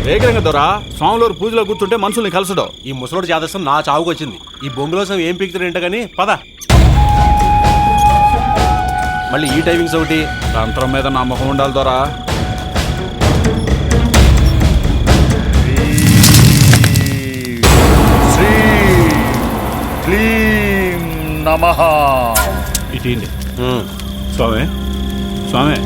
రేగరంగ దొరా స్వాములూరు పూజలో కూర్చుంటే మనుషుల్ని కలసడం. ఈ ముసలోడు జాదస్తం నా చావుకు వచ్చింది. ఈ బొంగులోసం ఏం పీకుతారంట కానీ పద. మళ్ళీ ఈ టైమింగ్స్ ఒకటి. తంత్రం మీద నమ్మకం ఉండాలి దొరా. శ్రీ క్లీం నమః. ఇటీండి స్వామి. స్వామి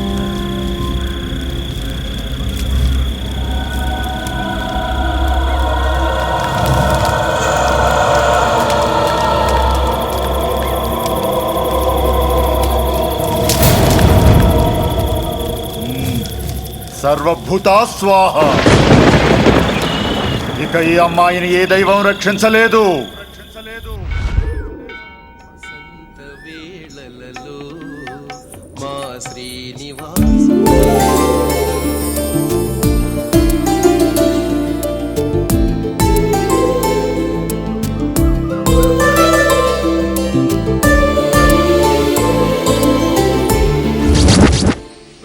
సర్వభూతా స్వాహ. ఇక ఈ అమ్మాయిని ఏ దైవం రక్షించలేదు.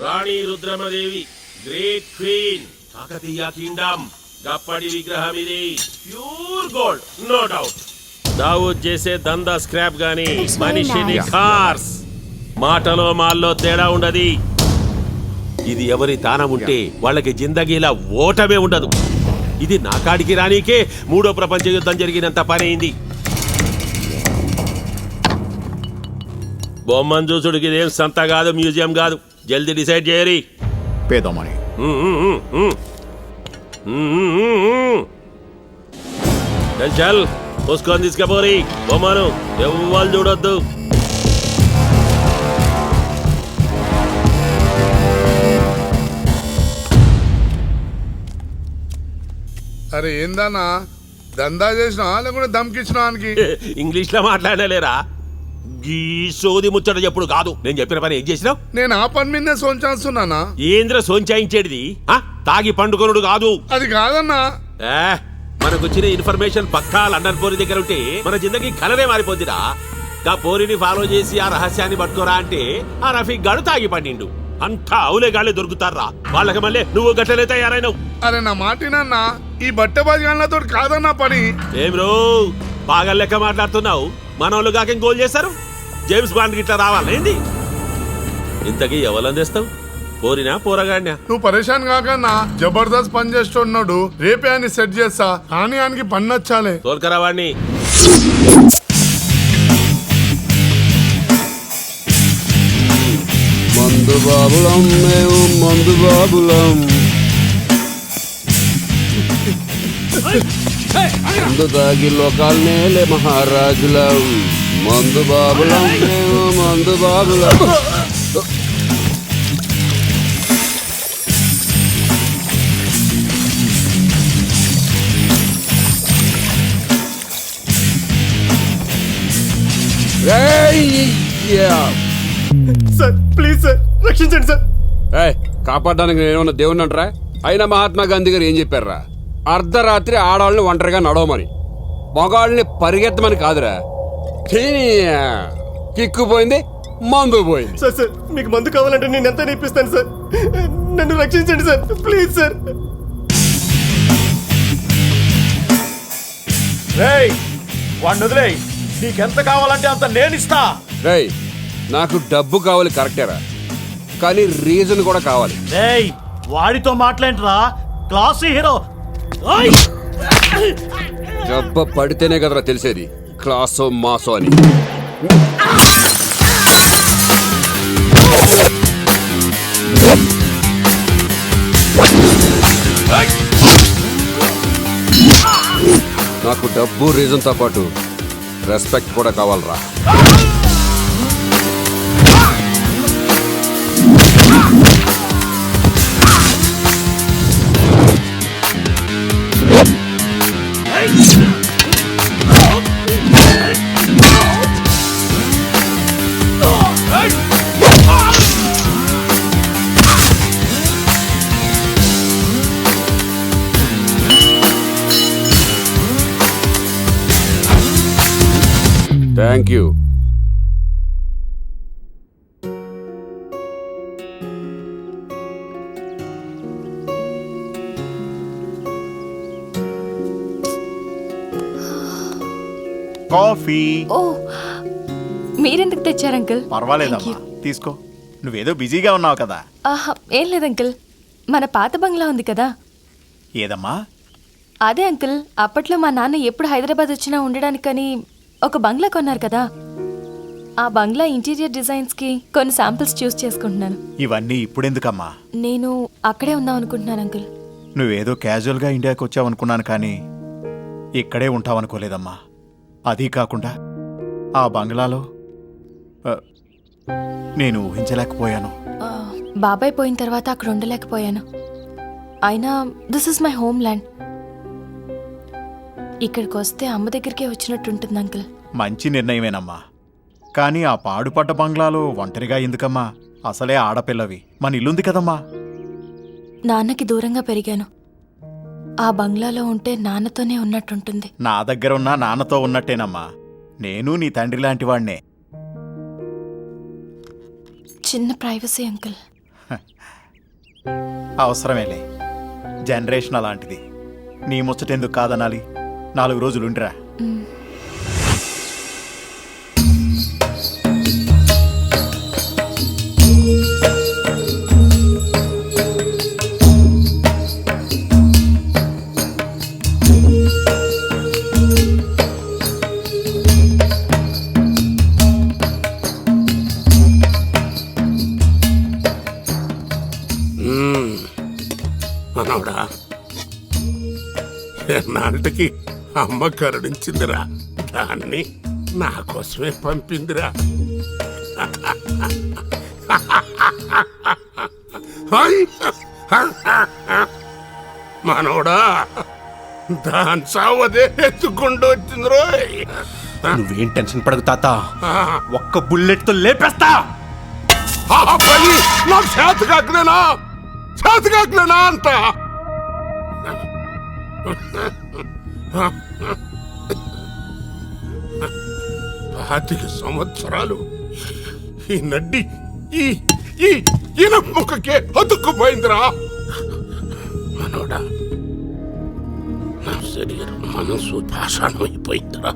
Rani Rudramadevi, great queen, Kakatiya kingdom, గప్పడి విగ్రహం ఇది. Pure gold, no doubt. Dawood చేసే దందా స్క్రాప్ గాని మనిషిని కార్స్. మాటలో మాల్లో తేడా ఉండదు. ఇది ఎవరి తానం ఉంటే వాళ్ళకి జిందగీలా ఓటమే ఉండదు. ఇది నా కాడికి రానీకే మూడో ప్రపంచ యుద్ధం జరిగినంత పని అయింది. బొమ్మను చూసుడికి ఇదేం సంత కాదు, మ్యూజియం కాదు. జల్దీ డిసైడ్ చేయరి. పేదమని చల్ పుష్కొని తీసుకపోరి. బొమ్మను ఎవ్వరు చూడొద్దు. అరే ఏందన్నా, దందా చేసినా లేకుంటే దమ్కిచ్చినా? ఇంగ్లీష్ లో మాట్లాడలేరా? ఈ సోది ముచ్చట చెప్పుడు కాదు. నేను చెప్పిన పని ఏం చేసినావు? నేను ఆ పని మీదే సోంచేస్తున్నానా? ఏంద్ర సోంచాయించేది? తాగి పండుకొనుడు కాదు. అది కాదన్నా. మనకు వచ్చిన ఇన్ఫర్మేషన్ పక్కా లండన్ పోరి దగ్గర ఉంటే మన జిందగీ కలరే మారిపోద్దిరా. గా పోరిని ఫాలో చేసి ఆ రహస్యాన్ని పట్టుకోరా అంటే ఆ రఫీక్ గాడు తాగి పండిండు. అంతా అవులే గాలే దొరుకుతారా వాళ్ళకి. మళ్ళీ నువ్వు గట్లనే తయారైనవు. అరే నా మాటినన్నా, ఈ బట్ట బాజాలతో కాదన్నా పని. ఏం రో బాగా లెక్క మాట్లాడుతున్నావు. మనోళ్ళు కాకేం గోల్ చేస్తారు. జేమ్స్ బాండ్ గిట్లా రావాలి ఏంది? ఇంతకీ ఎవరు తెస్తావు? పోరినా పోరగాడినా? నువ్వు పరేషాన్ కాకన్నా, జబర్దస్త్ పని చేస్తున్నాడు. రేపే అని సెట్ చేస్తా, కానీ ఆయనకి పని నచ్చాలే. తోల్కరా వాడిని. మందు బాబులం మేము, మందు బాబులం. మందు తాగి లోకాలు నేలే మహారాజులం. మందు బాబులం మేము, మందు బాబులం. సార్ ప్లీజ్ సార్, రక్షించండి సార్. కాపాడడానికి నేనేమన్నా దేవుణ్ణి అంటరా? అయినా మహాత్మా గాంధీ గారు ఏం చెప్పారా? అర్ధరాత్రి ఆడవాళ్ళని ఒంటరిగా నడవమని, మగాళ్ళని పరిగెత్తమని కాదురా. కిక్కుపోయింది, మందు పోయింది. సార్ సార్ మీకు మందు కావాలంటే నేను ఎంత నేర్పిస్తాను సార్. నన్ను రక్షించండి సార్, ప్లీజ్ సార్. వాడిని వదిలే. నీకెంత కావాలంటే అంత నేనిస్తా. రేయ్, నాకు డబ్బు కావాలి కరెక్టేరా, కానీ రీజన్ కూడా కావాలి. వాడితో మాట్లాడరా, క్లాస్ హీరో. డబ్బ పడితేనే కదరా తెలిసేది క్లాసో మాసో అని. నాకు డబ్బు రీజన్తో పాటు రెస్పెక్ట్ కూడా కావాలరా. Thank you. కాఫీ. ఓ మీరెందుకు తెచ్చారు అంకుల్? పర్వాలేదమ్మా, తీసుకో. నువ్వేదో బిజీగా ఉన్నావు కదా. ఆహా, ఏం లేదు అంకుల్. మన పాత బంగ్లా ఉంది కదా, ఏదమ్మా? అదే అంకుల్. అప్పట్లో మా నాన్న ఎప్పుడు హైదరాబాద్ వచ్చినా ఉండడానికని ఒక బంగ్లా కొన్నారు కదా, ఆ బంగ్లా ఇంటీరియర్ డిజైన్స్కి కొన్ని శాంపిల్స్ చూస్ చేసుకుంటున్నాను. ఇవన్నీ ఇప్పుడెందుకమ్మా? నేను అక్కడే ఉందాం అనుకుంటున్నాను అంకుల్. నువ్వేదో క్యాజువల్గా ఇండియాకి వచ్చావనుకున్నాను కానీ ఇక్కడే ఉంటావనుకోలేదమ్మా. అదీ కాకుండా ఆ బంగ్లాలో నేను ఊహించలేకపోయాను. ఆ, బాబాయ్ పోయిన తర్వాత అక్కడ ఉండలేకపోయాను. అయినా this is my home land. ఇక్కడికి వస్తే అమ్మ దగ్గరికే వచ్చినట్టు ఉంటుంది అంకుల్. మంచి నిర్ణయమేనమ్మా. కానీ ఆ పాడుపడ్డ బంగ్లాలో ఒంటరిగా ఎందుకమ్మా? అసలే ఆడపిల్లవి, మన ఇల్లుంది కదమ్మా. నాన్నకి దూరంగా పెరిగాను. ఆ బంగ్లాలో ఉంటే నాన్నతోనే ఉన్నట్టుంటుంది. నా దగ్గర ఉన్న నాన్నతో ఉన్నట్టేనమ్మా. నేను నీ తండ్రి లాంటి వాడినే. చిన్న ప్రైవసీ అంకుల్. అవసరమేలే, జనరేషన్ అలాంటిది. నీ ముచ్చటెందుకు కాదనాలి? 4 రోజులుండిరా. మనవడా, నాటికి అమ్మ కరుణించిందిరా, దాన్ని నా కోసమే పంపిందిరా. మనవడా, దాని చావదే ఎత్తుకుంటూ వచ్చింది రోయ్. నువ్వేం టెన్షన్ పడకు తాత, ఒక్క బుల్లెట్ తో లేపేస్తా. పని నాకు చేతకాకలేనా అంత. పాతిక సంవత్సరాలు ఈ నడ్డి ఈ ముఖకే అతుక్కుపోయిందిరా. మనోడా, నా శరీరం మనసు పాషాణం అయిపోయిందిరా.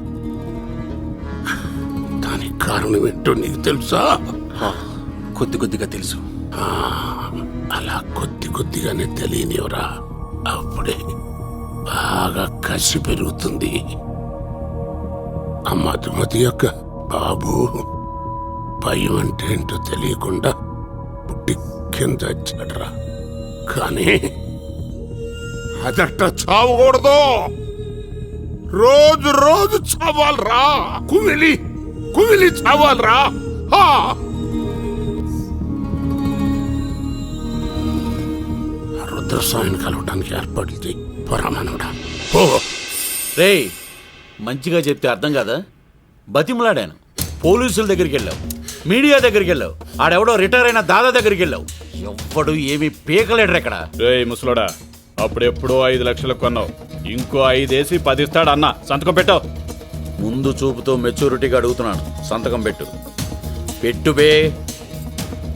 దానికి కారణం ఏంటో నీకు తెలుసా? కొద్దిగా తెలుసు. అలా కొద్దిగానే తెలియనివరా, అప్పుడే బాగా కసి పెరుగుతుంది. ఆ మధుమతి యొక్క బాబు భయం అంటే ఏంటో తెలియకుండా పుట్టి కింద వచ్చాడరా. కానీ అదట్ట చావకూడదు, రోజు చావాలరా. కుమిలి చావాలరా. రుద్రస్వామిని కలవటానికి ఏర్పాట్లు చేయి. పరమానుడా, రేయ్, మంచిగా చెప్తే అర్థం కాదా? బతిమలాడాను. పోలీసుల దగ్గరికి వెళ్ళావు, మీడియా దగ్గరికి వెళ్ళావు, ఆడెవడో రిటైర్ అయిన దాదా దగ్గరికి వెళ్ళావు. ఎవ్వడు ఏమీ పీకలేడు ఇక్కడ. రేయ్ ముసలోడా, అప్పుడెప్పుడో 5 లక్షలు కొన్నావు, ఇంకో 5 వేసి 10 ఇస్తాడు అన్న. సంతకం పెట్టావు. ముందు చూపుతో మెచ్యూరిటీగా అడుగుతున్నాను, సంతకం పెట్టు. పెట్టుబే.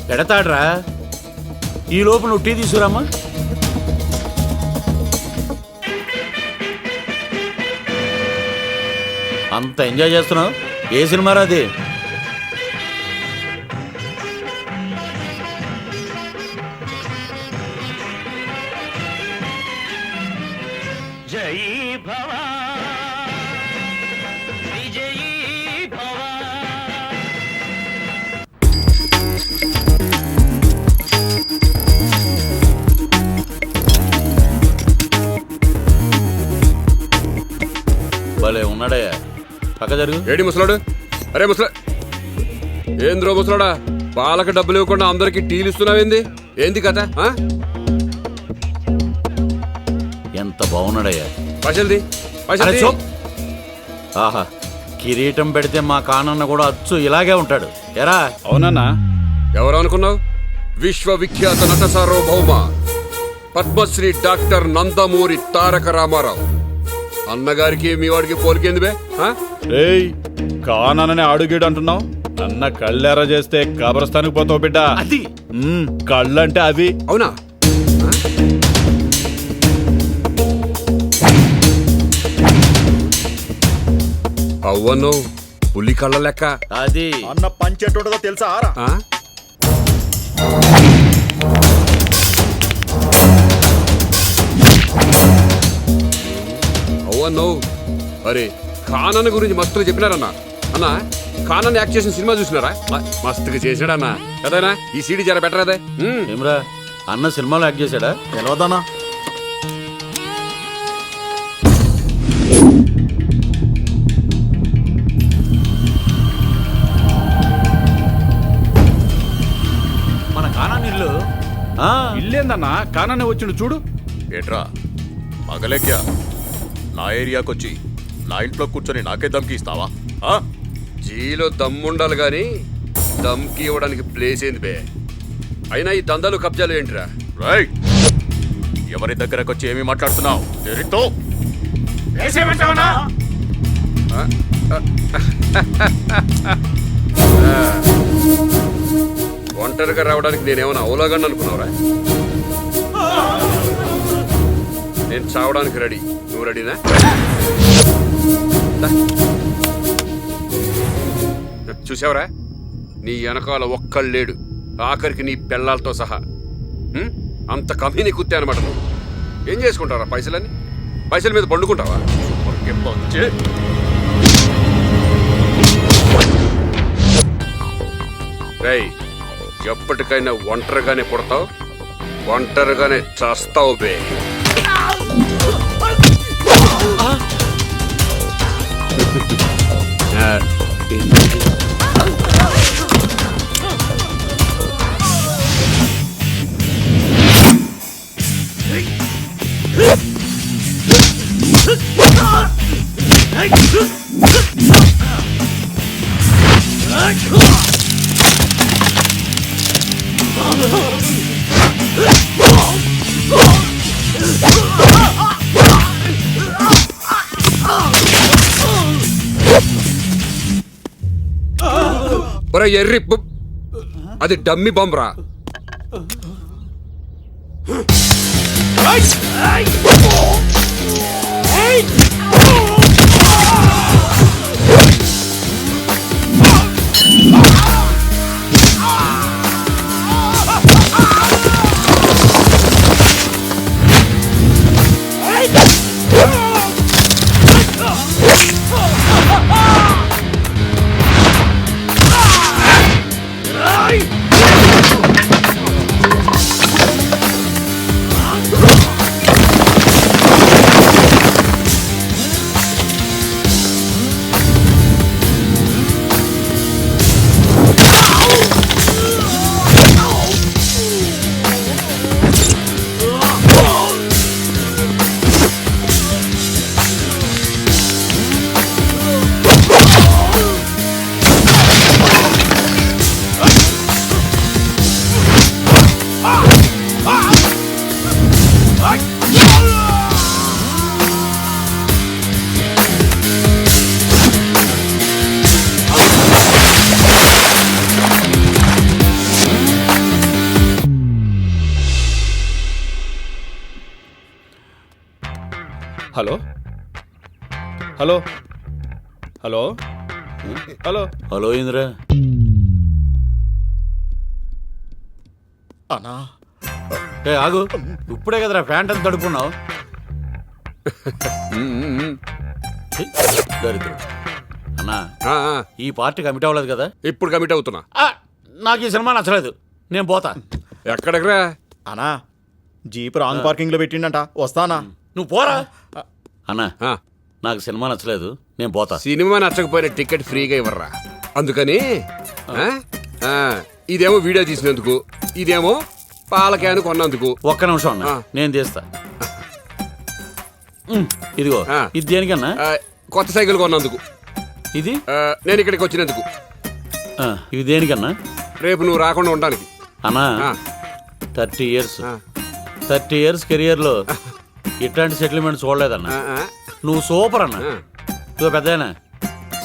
పెడతాడ్రా. ఈ లోపు నువ్వు టీ తీసుకురామ్మా. అంత ఎంజాయ్ చేస్తున్నావు. ఏ సినిమా రాది? భలే ఉన్నాడయ్యా. పక్క జరుగు. ఏడి ముసలాడు? అరే ముసలా, ఏంద్రో ముసలాడా, పాలకు డబ్బులు ఇవ్వకుండా అందరికి టీలు ఇస్తున్నావేంది? ఏంది కథ? ఎంత బాగున్నాడయ్యా. పైసల్ది. ఆహా, కిరీటం పెడితే మా కానన్న కూడా అచ్చు ఇలాగే ఉంటాడు. ఎరా? అవునన్నా. ఎవరు అనుకున్నావు? విశ్వవిఖ్యాత నట సార్వభౌమ పద్మశ్రీ డాక్టర్ నందమూరి తారక రామారావు అన్నగారికి మీ వాడికి పోలికేంది బే? రేయ్, కానని అడుగేడు అంటున్నావు. అన్న కళ్ళెర చేస్తే కబరస్థానికి పోతావు బిడ్డ. అది కళ్ళంటే అవి. అవునా? అవ్వను పులి కళ్ళ లెక్క. అది అన్న పంచెట్టుండదో తెలుసా ఆరా? ఆ? అవ్వను అరే ఖాన్ గురించి మస్తుగా చెప్పినారన్నా. అన్నా ఖాన్ యాక్ట్ చేసిన సినిమా చూసినారా? మస్తుగా చేశాడన్నా కదనా. ఈ సీడీ జర బెటర్ అదే. ఏమ్రా అన్న సినిమాలో యాక్ట్ చేశాడా? తెలియదన్నా. మన కానా ఇల్లు. ఇల్లేందన్నా కాననే వచ్చిండు చూడు. ఏట్రా పగలేక్యా నా ఏరియాకొచ్చి నా ఇంట్లో కూర్చొని నాకే దమ్కి ఇస్తావా? జీలో దమ్ముండాలి గాని దమ్కి ఇవ్వడానికి ప్లేస్ ఏంది బే? అయినా ఈ దందాలు కబ్జాలు ఏంటిరా? రైట్, ఎవరి దగ్గరకొచ్చి ఏమి మాట్లాడుతున్నావు? తెరితో ఒంటరిగా రావడానికి నేనేమైనా అవలోగండి అనుకున్నావురా? నేను చావడానికి రెడీ. నువ్వు రెడీనా? చూసావరా నీ వెనకాల ఒక్కళ్ళు లేడు, ఆఖరికి నీ పిల్లలతో సహా. అంత కమీని కుత్తే అనమాట. నువ్వు ఏం చేసుకుంటారా పైసలన్నీ? పైసల మీద పండుకుంటావా? రేయ్ ఎప్పటికైనా ఒంటరిగానే పుడతావు, ఒంటరిగానే చస్తావు బే. ఒరే ఎర్రి అది డమ్మి బాంబురా. Hello hello hello hello hello Indra. అన్నా ఏ ఆగు, ఇప్పుడే కదరా ప్యాంట్ అంత తడుపుకున్నావు. దరిద్రుడు. అన్నా ఈ పార్టీ కమిట్ అవ్వలేదు కదా? ఇప్పుడు కమిట్ అవుతున్నా. నాకు ఈ సినిమా నచ్చలేదు, నేను పోతా. ఎక్కడికిరా? అన్నా జీప్ రాంగ్ పార్కింగ్ లో పెట్టిండంట, వస్తానా? నువ్వు పోరా. అన్నా నాకు సినిమా నచ్చలేదు, నేను పోతా. సినిమా నచ్చకపోయిన టికెట్ ఫ్రీగా ఇవ్వరా. అందుకని ఇదేమో వీడియో తీసినందుకు, ఇదేమో పాల క్యాన్ కొన్నందుకు. ఒక్క నిమిషం అన్న, నేను తీస్తా. ఇదిగో ఇది దేనికన్నా? కొత్త సైకిల్ కొన్నందుకు. ఇది నేను ఇక్కడికి వచ్చినందుకు. ఇది దేనికన్నా? రేపు నువ్వు రాకుండా ఉండడానికి. అన్నా 30 ఇయర్స్ కెరియర్లో ఇట్లాంటి సెటిల్మెంట్ చూడలేదన్నా. నువ్వు సూపర్ అన్న. నువ్వు పెద్దనా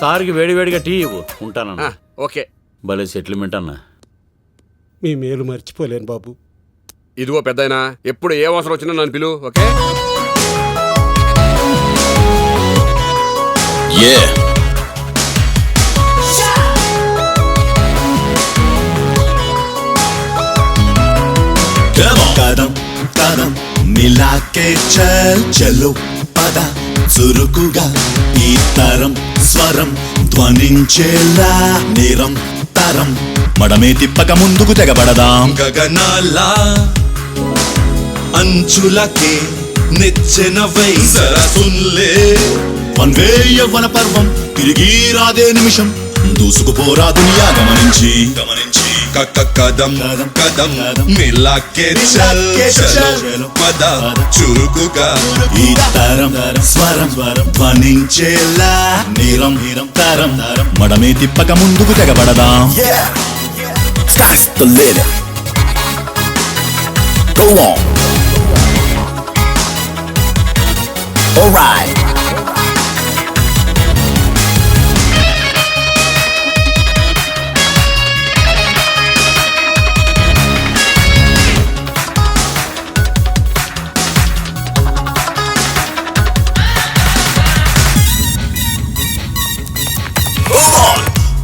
సార్కి వేడివేడిగా టీ ఇవ్వు, ఉంటానన్నా. ఓకే. భలే సెటిల్మెంట్ అన్నా. మీ మేలు మర్చిపోలేను బాబు. ఇదిగో పెద్దయినా, ఎప్పుడు ఏ అవసరం వచ్చినా నన్ను పిలు. ఓకే. కదం కదం మిలాకే చల్ చలో పద చురుకుగా ఈ తరం స్వరం ధ్వనించేలా నిరంతరం మడమే తిప్పక ముందుకు తెగబడదాం గగనాల అంచులకే నిచ్చెన వై సరసుల్లే వన్వే యవ్వన పర్వం తిరిగి రాదే నిమిషం దూసుకుపోరా దునియా గమనించి గమనించి కదం కదం మిలాకే చల్ చలో పద చురుకుగా ఈ తరం స్వరం ధ్వనించేలా నిరంతరం మడమే తిప్పక ముందుకు తెగబడదాం Sky's the limit. Go on. All right.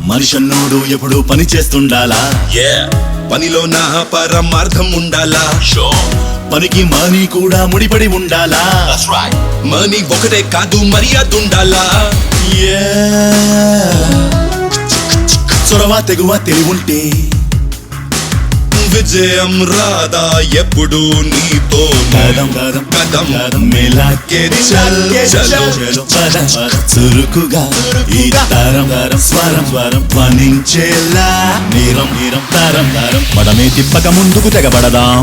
మనిషన్నోడు ఎప్పుడు పని చేస్తుండాలా పనిలో నా పరమార్థం ఉండాలా పనికి మనీ కూడా ముడిపడి ఉండాలా మనీ ఒకటే కాదు మర్యాద ఉండాలా చొరవ తెగువ తెలివుంటే విజయం రాదా ఎప్పుడు నీతో కదం కదం మిలాకే చల్ చలో పద చురుకుగా ఈ తరం స్వరం ధ్వనించేలా నిరంతరం మడమే తిప్పక ముందుకు తెగబడదాం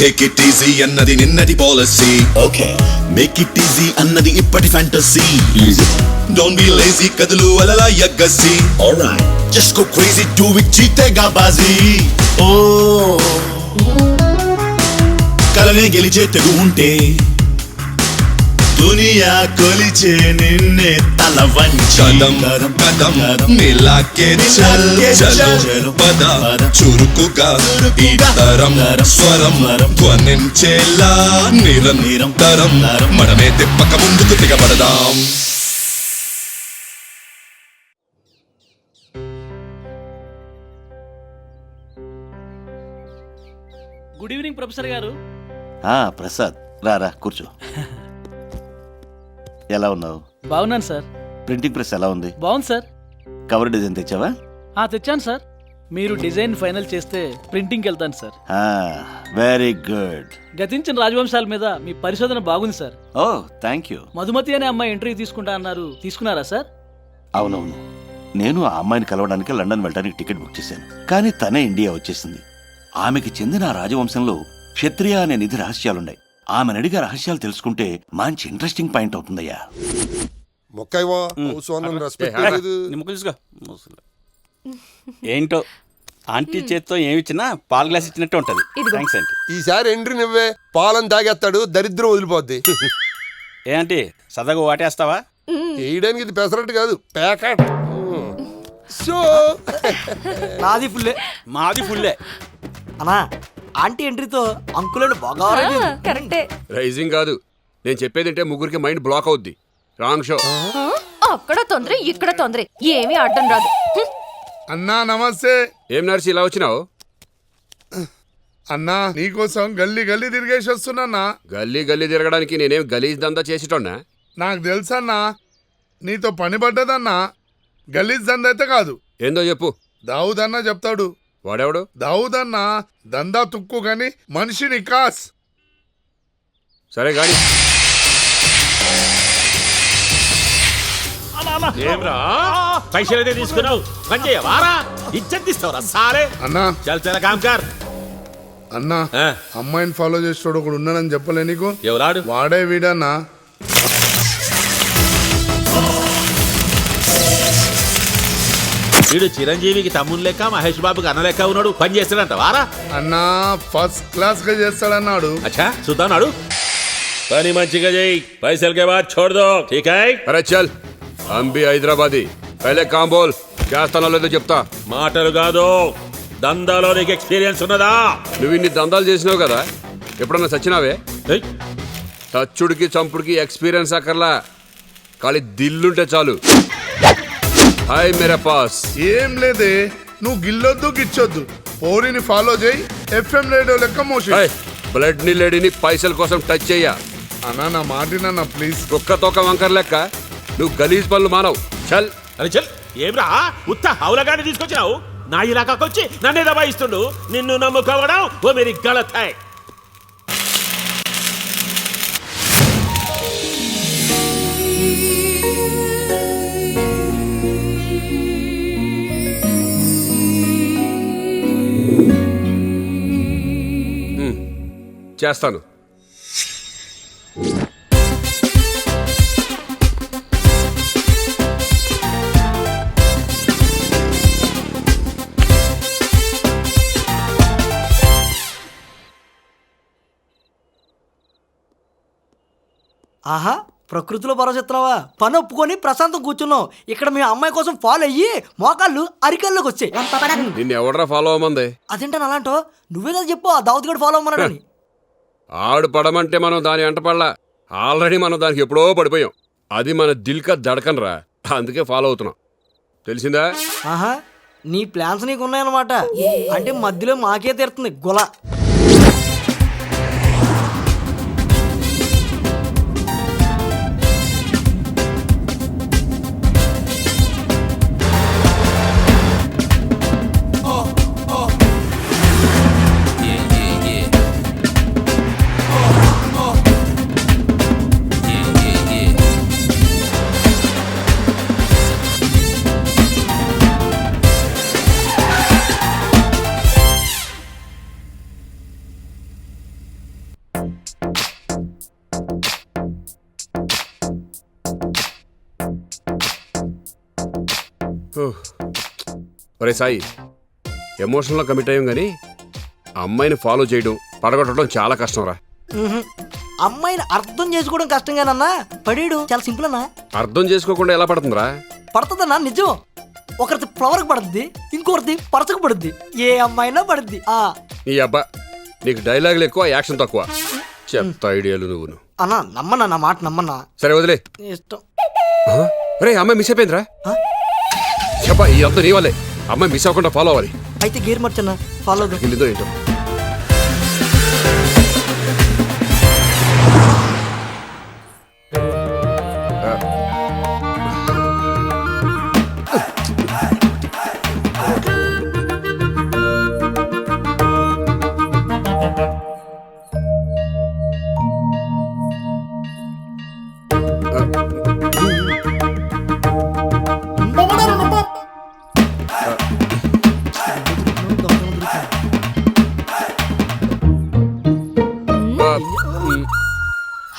Take it easy అన్నది నిన్నటి policy okay make it easy అన్నది ఇప్పటి ఫ్యాంటసీ డోంట్ బి లేజీ కదులు అలలా యగ్గసి alright just go crazy do it జీతేగా బాజీ ఓ కలనే గెలిచే తెగు ఉంటే దునియా కొలిచే నిన్నే తల వంచడం కదం మిలాకే చల్ చలో పద చురుకుగా ఈ తరం స్వరం ధ్వనించేలా నిరంతరం మడమే తిప్పక ముందుకు దిగబడదాం గుడ్ ఈవినింగ్ ప్రొఫెసర్ గారు. ప్రసాద్ రా కూర్చో. ఎలా ఉన్నావు? బాగున్నాను సార్. ప్రింటింగ్ ప్రెస్ ఎలా ఉంది? బాగుంది సార్. కవర్ డిజైన్ తెచ్చావా? తెచ్చాను సార్. మీరు డిజైన్ ఫైనల్ చేస్తే ప్రింటింగ్కి వెళ్తాను సార్. Very good. గతించిన రాజవంశాల మీద మీ పరిశోధన బాగుంది sir. Oh thank you. Madhumati అనే అమ్మాయి ఇంటర్వ్యూ తీసుకుంటా అన్నారు, తీసుకున్నారా సార్? అవునవును, నేను ఆ అమ్మాయిని కలవడానికి లండన్ వెళ్ళడానికి టికెట్ బుక్ చేశాను. కానీ తనే ఇండియా వచ్చేసింది. ఆమెకి చెందిన ఆ రాజవంశంలో క్షత్రియ అనే నిధి రహస్యాలున్నాయి. ఆమెను అడిగే రహస్యాలు తెలుసుకుంటే మంచి ఇంట్రెస్టింగ్ పాయింట్ అవుతుందయ్యా. ఏంటో ఆంటీ చేత్తో ఏమిచ్చినా పాల గ్లాస్ ఇచ్చినట్టు ఉంటది. Thanks aunty. ఈసారి ఎంట్రీ నువ్వే, పాలను తాగేస్తాడు, దరిద్రం వదిలిపోద్ది. ఏంటి సదగు వాటేస్తావా? వేయడానికి ఇది పెసరట్టు కాదు, ప్యాకెట్. నాది ఫుల్లే. మాది ఫుల్లే. అన్నా ఆంటీ ఎంట్రీతో అంకులను బాగా కరెక్టే. రైజింగ్ కాదు, నేను చెప్పేదంటే ముగ్గురికి మైండ్ బ్లాక్ అవుద్ది. Wrong show. అక్కడ తొందర ఇక్కడ తొందర, ఏమీ అడ్డం రాదు. అన్నా నమస్తే. ఏం నడిచి ఇలా వచ్చినావు? అన్నా నీకోసం గల్లీ గల్లీ తిరిగేసి వస్తున్నా. గల్లీ గల్లీ తిరగడానికి నేనేం గలీజ్ దందా చేసేటోన్నా? నాకు తెలుసన్నా, నీతో పని పడ్డదన్నా. గలీజ్ దందా అయితే కాదు. ఏందో చెప్పు. దావుద్ అన్న చెప్తాడు. వాడెవడు? దావుద్ అన్న దందా తుక్కు గాని మనిషిని కాస్. సరే గాని ఏమ్రా పైసలైతే తీసుకున్నావు, పని చేయవారా? ఇజ్జత్ తీస్తావురా సారే. అన్నా చల్ చల్ కామ్కార్. అన్నా అమ్మాయిని ఫాలో చేసేటోడు ఒకడు ఉన్నాడని చెప్పలే నీకు? ఎవరాడు? వాడే వీడన్నా. వీడు చిరంజీవికి తమ్ముని లెక్క మహేష్ బాబుకి అన్న లెక్క ఉన్నాడు. పని చేస్తాడంట వారా? అన్నా ఫస్ట్ క్లాస్ గా చేస్తాడన్నాడు. అచ్చా చూద్దాన్నాడు. పని మంచిగా చేయి, పైసలకే బాద్ छोड़ दो ठीक है? అరే చల్ అంబి హైదరాబాదీ పహలే కామ్ బోల్ చేస్తానో లేదో చెప్తా. మాటలు కాదు, దందాలో నీకు ఎక్స్పీరియన్స్ ఉన్నదా? నువ్వు ఇన్ని దందాలు చేసినావు కదా, ఎప్పుడన్నా చచ్చినావే? ఏయ్, చచ్చుడికి చంపుడికి ఎక్స్పీరియన్స్ అక్కర్లా, ఖాళీ దిల్లుంటే చాలు. హాయ్ మేరా పాస్. ఏం లేదే, నువ్వు గిల్లొద్దు గిచ్చొద్దు, పోరిని ఫాలో చేయి, ఎఫ్ఎం రేడియో లెక్క మోసి. బ్లడ్ ని లేడీని పైసల కోసం టచ్ చెయ్య. అన్నా నా మాటినన్నా ప్లీజ్. కుక్క తోక వంకర్ లెక్క నువ్వు గలీజ్ పనులు మానవు. చల్. అరే చల్. ఏమ్రా ఉత్త హౌలగాన్ని తీసుకొచ్చినావు, నా ఇలాకాకి వచ్చి నన్నే దబాయిస్తుండు. నిన్ను నమ్ముకోవడం ఓ మేరీ గలత్ హై. చేస్తాను. ఆహా, ప్రకృతిలో పరచెత్తున్నావా? పని ఒప్పుకొని ప్రశాంతం కూర్చున్నావు. ఇక్కడ మీ అమ్మాయి కోసం ఫాలో అయ్యి మోకాళ్ళు అరికల్లోకి వచ్చాయి. నిన్ను ఎవడరా ఫాలో అవ్వమంది? అదేంటని అలాంటో? నువ్వే కదా చెప్పు ఆ దావుద్ గడు ఫాలో అమ్మన్నాడని. ఆడు పడమంటే మనం దాని అంట పడలా, ఆల్రెడీ మనం దానికి ఎప్పుడో పడిపోయాం. అది మన దిల్కా దడకన్ రా, అందుకే ఫాలో అవుతున్నాం. తెలిసిందా? ఆహా, నీ ప్లాన్స్ నీకు ఉన్నాయన్నమాట. అంటే మధ్యలో మాకే తీరుతుంది గుల. ఒరే సాయి, ఎమోషన్లో కమిట్ అయ్యాం కానీ అమ్మాయిని ఫాలో చేయడం పడగొట్టడం చాలా కష్టం రా. అమ్మాయిని అర్థం చేసుకోవడం కష్టంగానన్నా, పడేయడం చాలా సింపుల్ అన్నా. అర్థం చేసుకోకుండా ఎలా పడుతుందిరా? పడుతుందన్నా నిజం. ఒకరిది ఫ్లవర్కి పడుద్ది, ఇంకొకరిది పరచకు పడుద్ది. ఏ అమ్మాయినా పడుద్ది. నీ అబ్బా, నీకు డైలాగులు ఎక్కువ, యాక్షన్ తక్కువ. చెత్త ఐడియాలు నువ్వును. అన్నా నమ్మన్నా, నా మాట నమ్మన్నా. సరే వదిలే. ఇష్టం. రే అమ్మాయి మిస్ అయిపోయిందిరా. చెప్పా, ఈ అంతా నీ వల్లే. అమ్మాయి మిస్ అవ్వకుండా ఫాలో అవ్వాలి. అయితే గేర్ మర్చన్నా ఫాలో వెళ్ళిందో ఏంటో.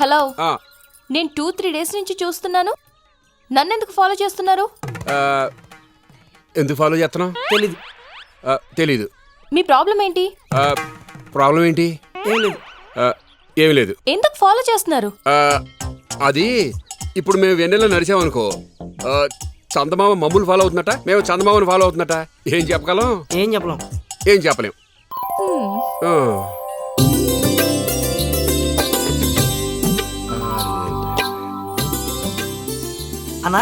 హలో, నేను 2-3 డేస్ నుంచి చూస్తున్నాను. నన్నెందుకు ఫాలో చేస్తున్నారు? ఎందుకు ఫాలో చేస్తున్నావు? తెలీదు. మీ ప్రాబ్లం ఏంటి? ప్రాబ్లం ఏంటి? ఏమి లేదు. ఎందుకు ఫాలో చేస్తున్నారు? అది ఇప్పుడు మేము వెన్నెల్లో నడిచామనుకో, చందమామ మమ్మల్ని ఫాలో అవుతున్నట, మేము చందమామని ఫాలో అవుతున్నట. ఏం చెప్పగలం? ఏం చెప్పలేం. ఏం చెప్పలేం. అన్నా,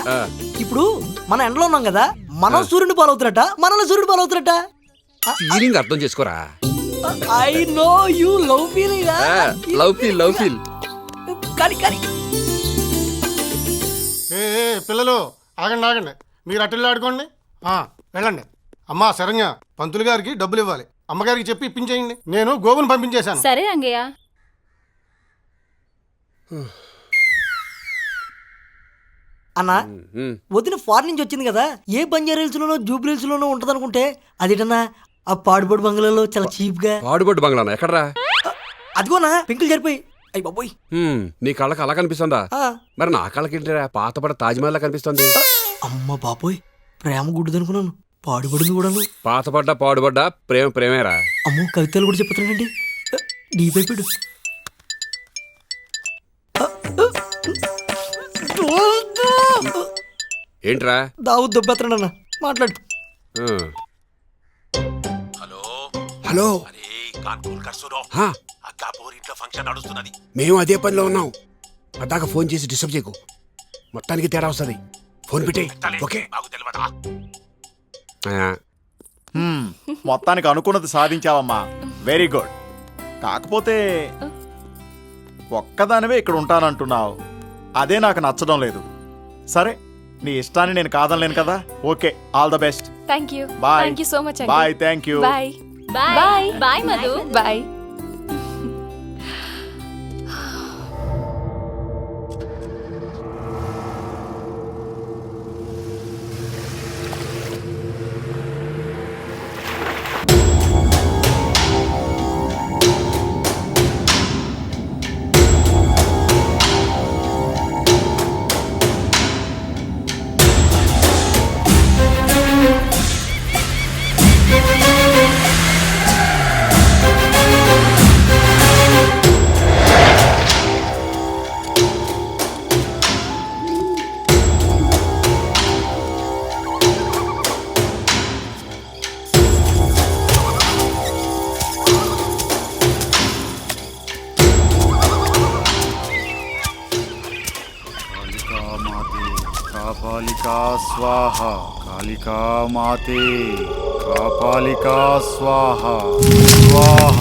ఇప్పుడు మన ఎండలో ఉన్నాం కదా, మనం సూర్యుని ఫాలో అవుతున్నట్ట, మనల్ని సూర్యుడు ఫాలో అవుతున్నట్ట. ఫీలింగ్ అర్థం చేసుకోరా. I know you love feeling. Love feel. కానీ పిల్లలు ఆగండి, మీరు అటెళ్ళి ఆడుకోండి. వెళ్ళండి. అమ్మా శరణ్య, పంతులు గారికి డబ్బులు ఇవ్వాలి. అమ్మగారికి చెప్పి ఇప్పించేయండి. నేను గోవును పంపించేశాను. సరే రంగయ్య. అన్నా, వదిన ఫారెన్ నుంచి వచ్చింది కదా, ఏ బంజారా హిల్స్ లోనో జూబ్లీ హిల్స్ లోనో ఉంటది అనుకుంటే, అదేటన్నా ఆ పాడుబడి బంగ్లాలో చాలా చీప్ గా. పాడుబడి బంగ్లానా? ఎక్కడరా? అదిగోనా పెంకులు జరిపోయి. అయ్యి బాబోయ్, నీ కళ్ళకి అలా కనిపిస్తుందా? మరి నా కళ్ళకి పాతపడ తాజ్మహల్ లా కనిపిస్తుంది. అమ్మ బాబోయ్, ప్రేమ గుడ్డుదనుకున్నాను. పాడుబడింది కూడాను. పాతపడ్డా పాడుపడ్డా ప్రేమ ప్రేమేరా. అమ్మో కవితలు కూడా చెప్తానండి. డీపైపోయాడు. ఏంట్రా? దావు దెబ్బెత్తడన్న మాట్లాడు. హలో, హా, మేము అదే పనిలో ఉన్నాం. పద్దాక ఫోన్ చేసి డిస్టర్బ్ చేయకు, మొత్తానికి తేడా వస్తుంది. ఫోన్ పెట్టే. ఓకే, మొత్తానికి అనుకున్నది సాధించావమ్మా. Very good. కాకపోతే ఒక్కదానివే ఇక్కడ ఉంటానంటున్నావు, అదే నాకు నచ్చడం లేదు. సరే, నీ ఇష్టాన్ని నేను కాదనలేను కదా. Okay, all the best. Thank you. Bye. Thank you so much. Bye. Thank you. Bye bye bye Madhu. Bye. కాపాలికా స్వాహ. కాళికా మాతే కాపాలికా స్వాహ. స్వాహ.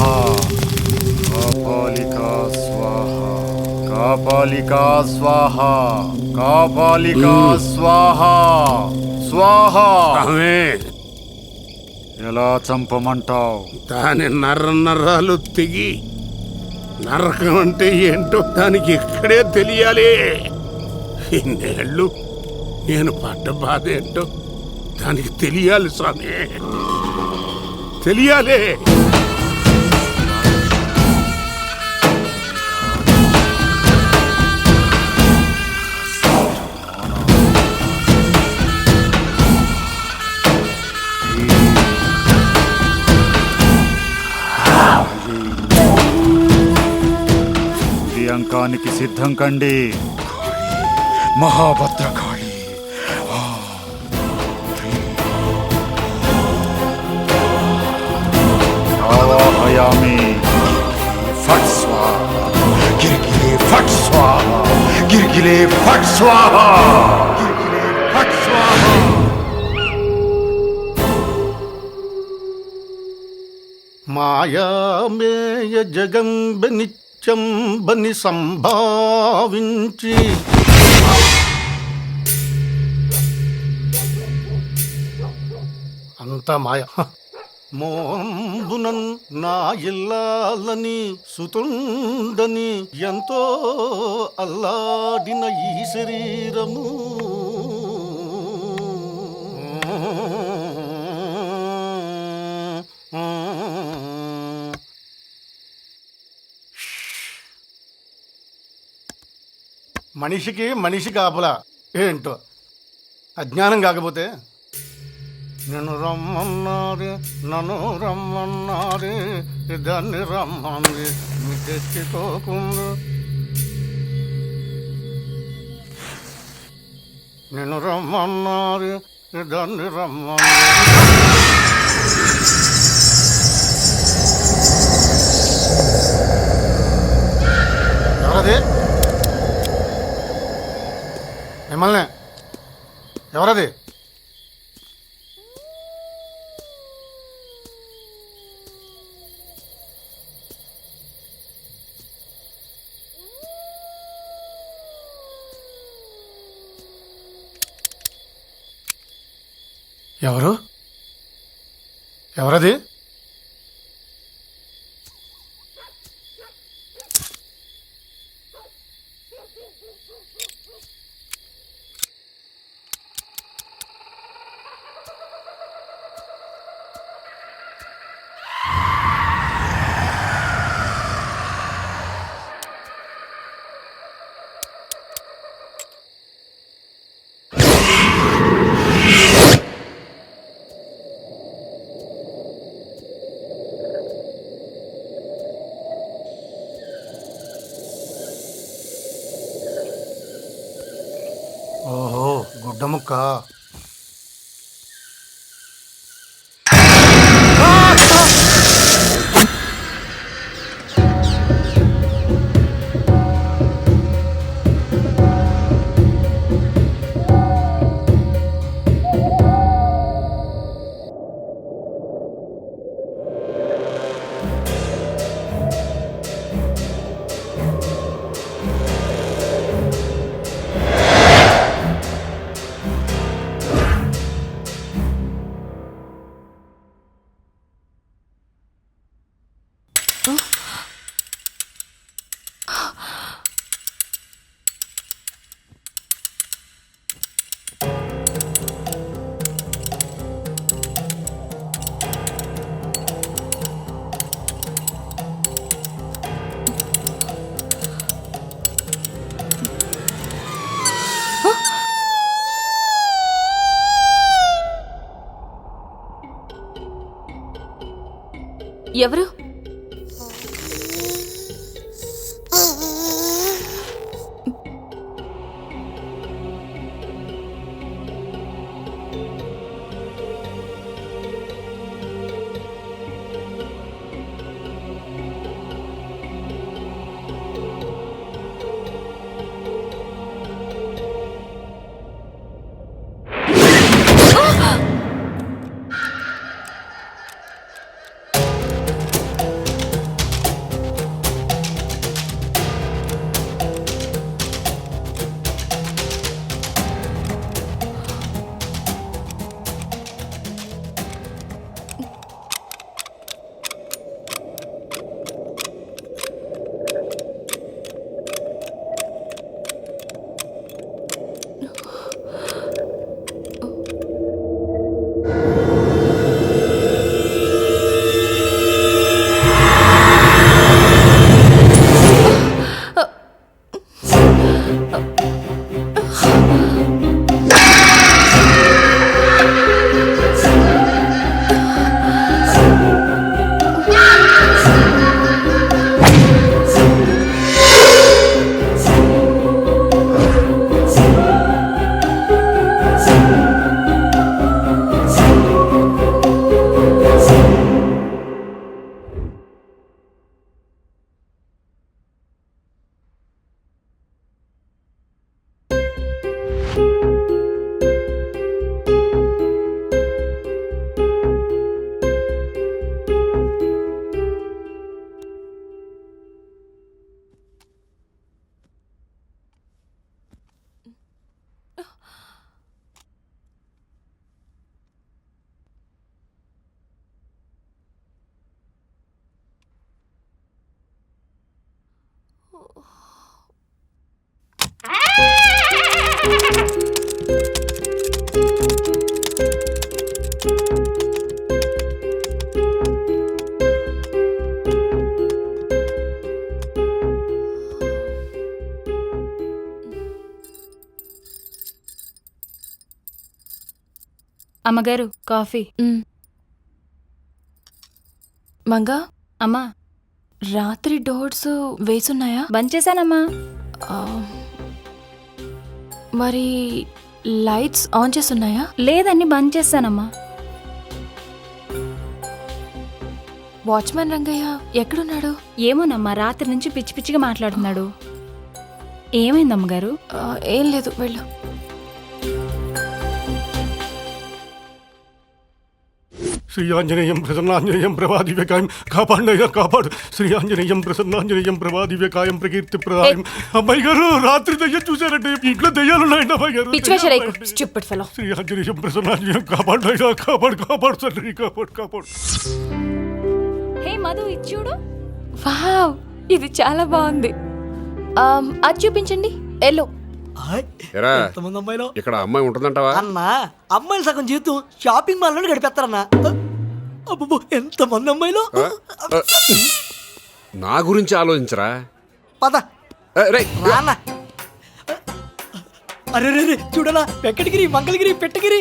కాపాలికా స్వాహ. కాపాలికా స్వాహ. కాపాలికా స్వాహ. స్వాహ. ఎలా చంపమంటావు? దాని నరాలు తెగి నరకం అంటే ఏంటో దానికి ఇక్కడే తెలియాలి. ఇన్నేళ్ళు నేను పడ్డ బాధ ఏంటో దానికి తెలియాలి స్వామి, తెలియాలి. అంకానికి సిద్ధం కండి. మహాభద్రకాళి. ఆవాహయామి. ఫట్ స్వాహ. గిరిగిలే ఫట్ స్వాహ. గిరిగిలే ఫట్ స్వాహ. గిరిగిలే ఫట్ స్వాహ. మాయామేయ జగంబ నిత్యంబని సంభావించి అంతా మాయ. మోంబునన్ నా ఇల్లాలని సుతుండని ఎంతో అల్లాడిన ఈ శరీరము మనిషికి మనిషి కాపలా ఏంటో అజ్ఞానం కాకపోతే. నన్ను రమ్మన్నారే, నన్ను రమ్మన్నారే, దాన్ని రమ్మంది తెచ్చుకోకుండా. నేను రమ్మన్నారే, దాన్ని రమ్మంది. ఎవరది? మిమ్మల్ని. ఎవరది? ఎవరు? ఎవరది? గుడ్డ ముక్క. ఎవరు? అమ్మగారు కాఫీ. మంగా అమ్మా, రాత్రి డోర్స్ వేసున్నాయా? బంద్ చేశానమ్మా. మరి లైట్స్ ఆన్ చేస్తున్నాయా? లేదండి, బంద్ చేశానమ్మా. వాచ్మెన్ రంగయ్య ఎక్కడున్నాడు? ఏమోనమ్మా, రాత్రి నుంచి పిచ్చి పిచ్చిగా మాట్లాడుతున్నాడు. ఏమైందమ్మగారు? ఏం లేదు, వెళ్ళు. శ్రీ ఆంజనేయం ప్రసన్నాంజనేయం ప్రభాదివ్యకాయం కాపాడినయ్యా కాపాడు. శ్రీ ఆంజనేయం ప్రసన్నాంజనేయం ప్రభాదివ్యకాయం ప్రకీర్తి ప్రదాయం. అమ్మాయి గారు, రాత్రి దయ్యం చూశారంటే ఇంట్లో దయ్యాలు ఉన్నాయండి అమ్మాయి గారు. శ్రీ ఆంజనేయం ప్రసన్నాంజనేయం కాపాడినయ్యా కాపాడు కాపాడు తండ్రి కాపాడు కాపాడు. హే మధు, ఇది చూడు. వావ్, ఇది చాలా బాగుంది. అది చూపించండి. ఎల్లో. ఇక్కడ అమ్మాయి ఉంటుందంటావా? అన్నా, అమ్మాయిలు సగం జీవితం షాపింగ్ మాల్ లో గడిపేస్తారన్నా. అబ్బో, ఎంత మంది అమ్మాయిలు. నా గురించి ఆలోచించరా. పద రానా. అరే రే చూడనా, వెంకటగిరి, మంగళగిరి, పెట్టగిరి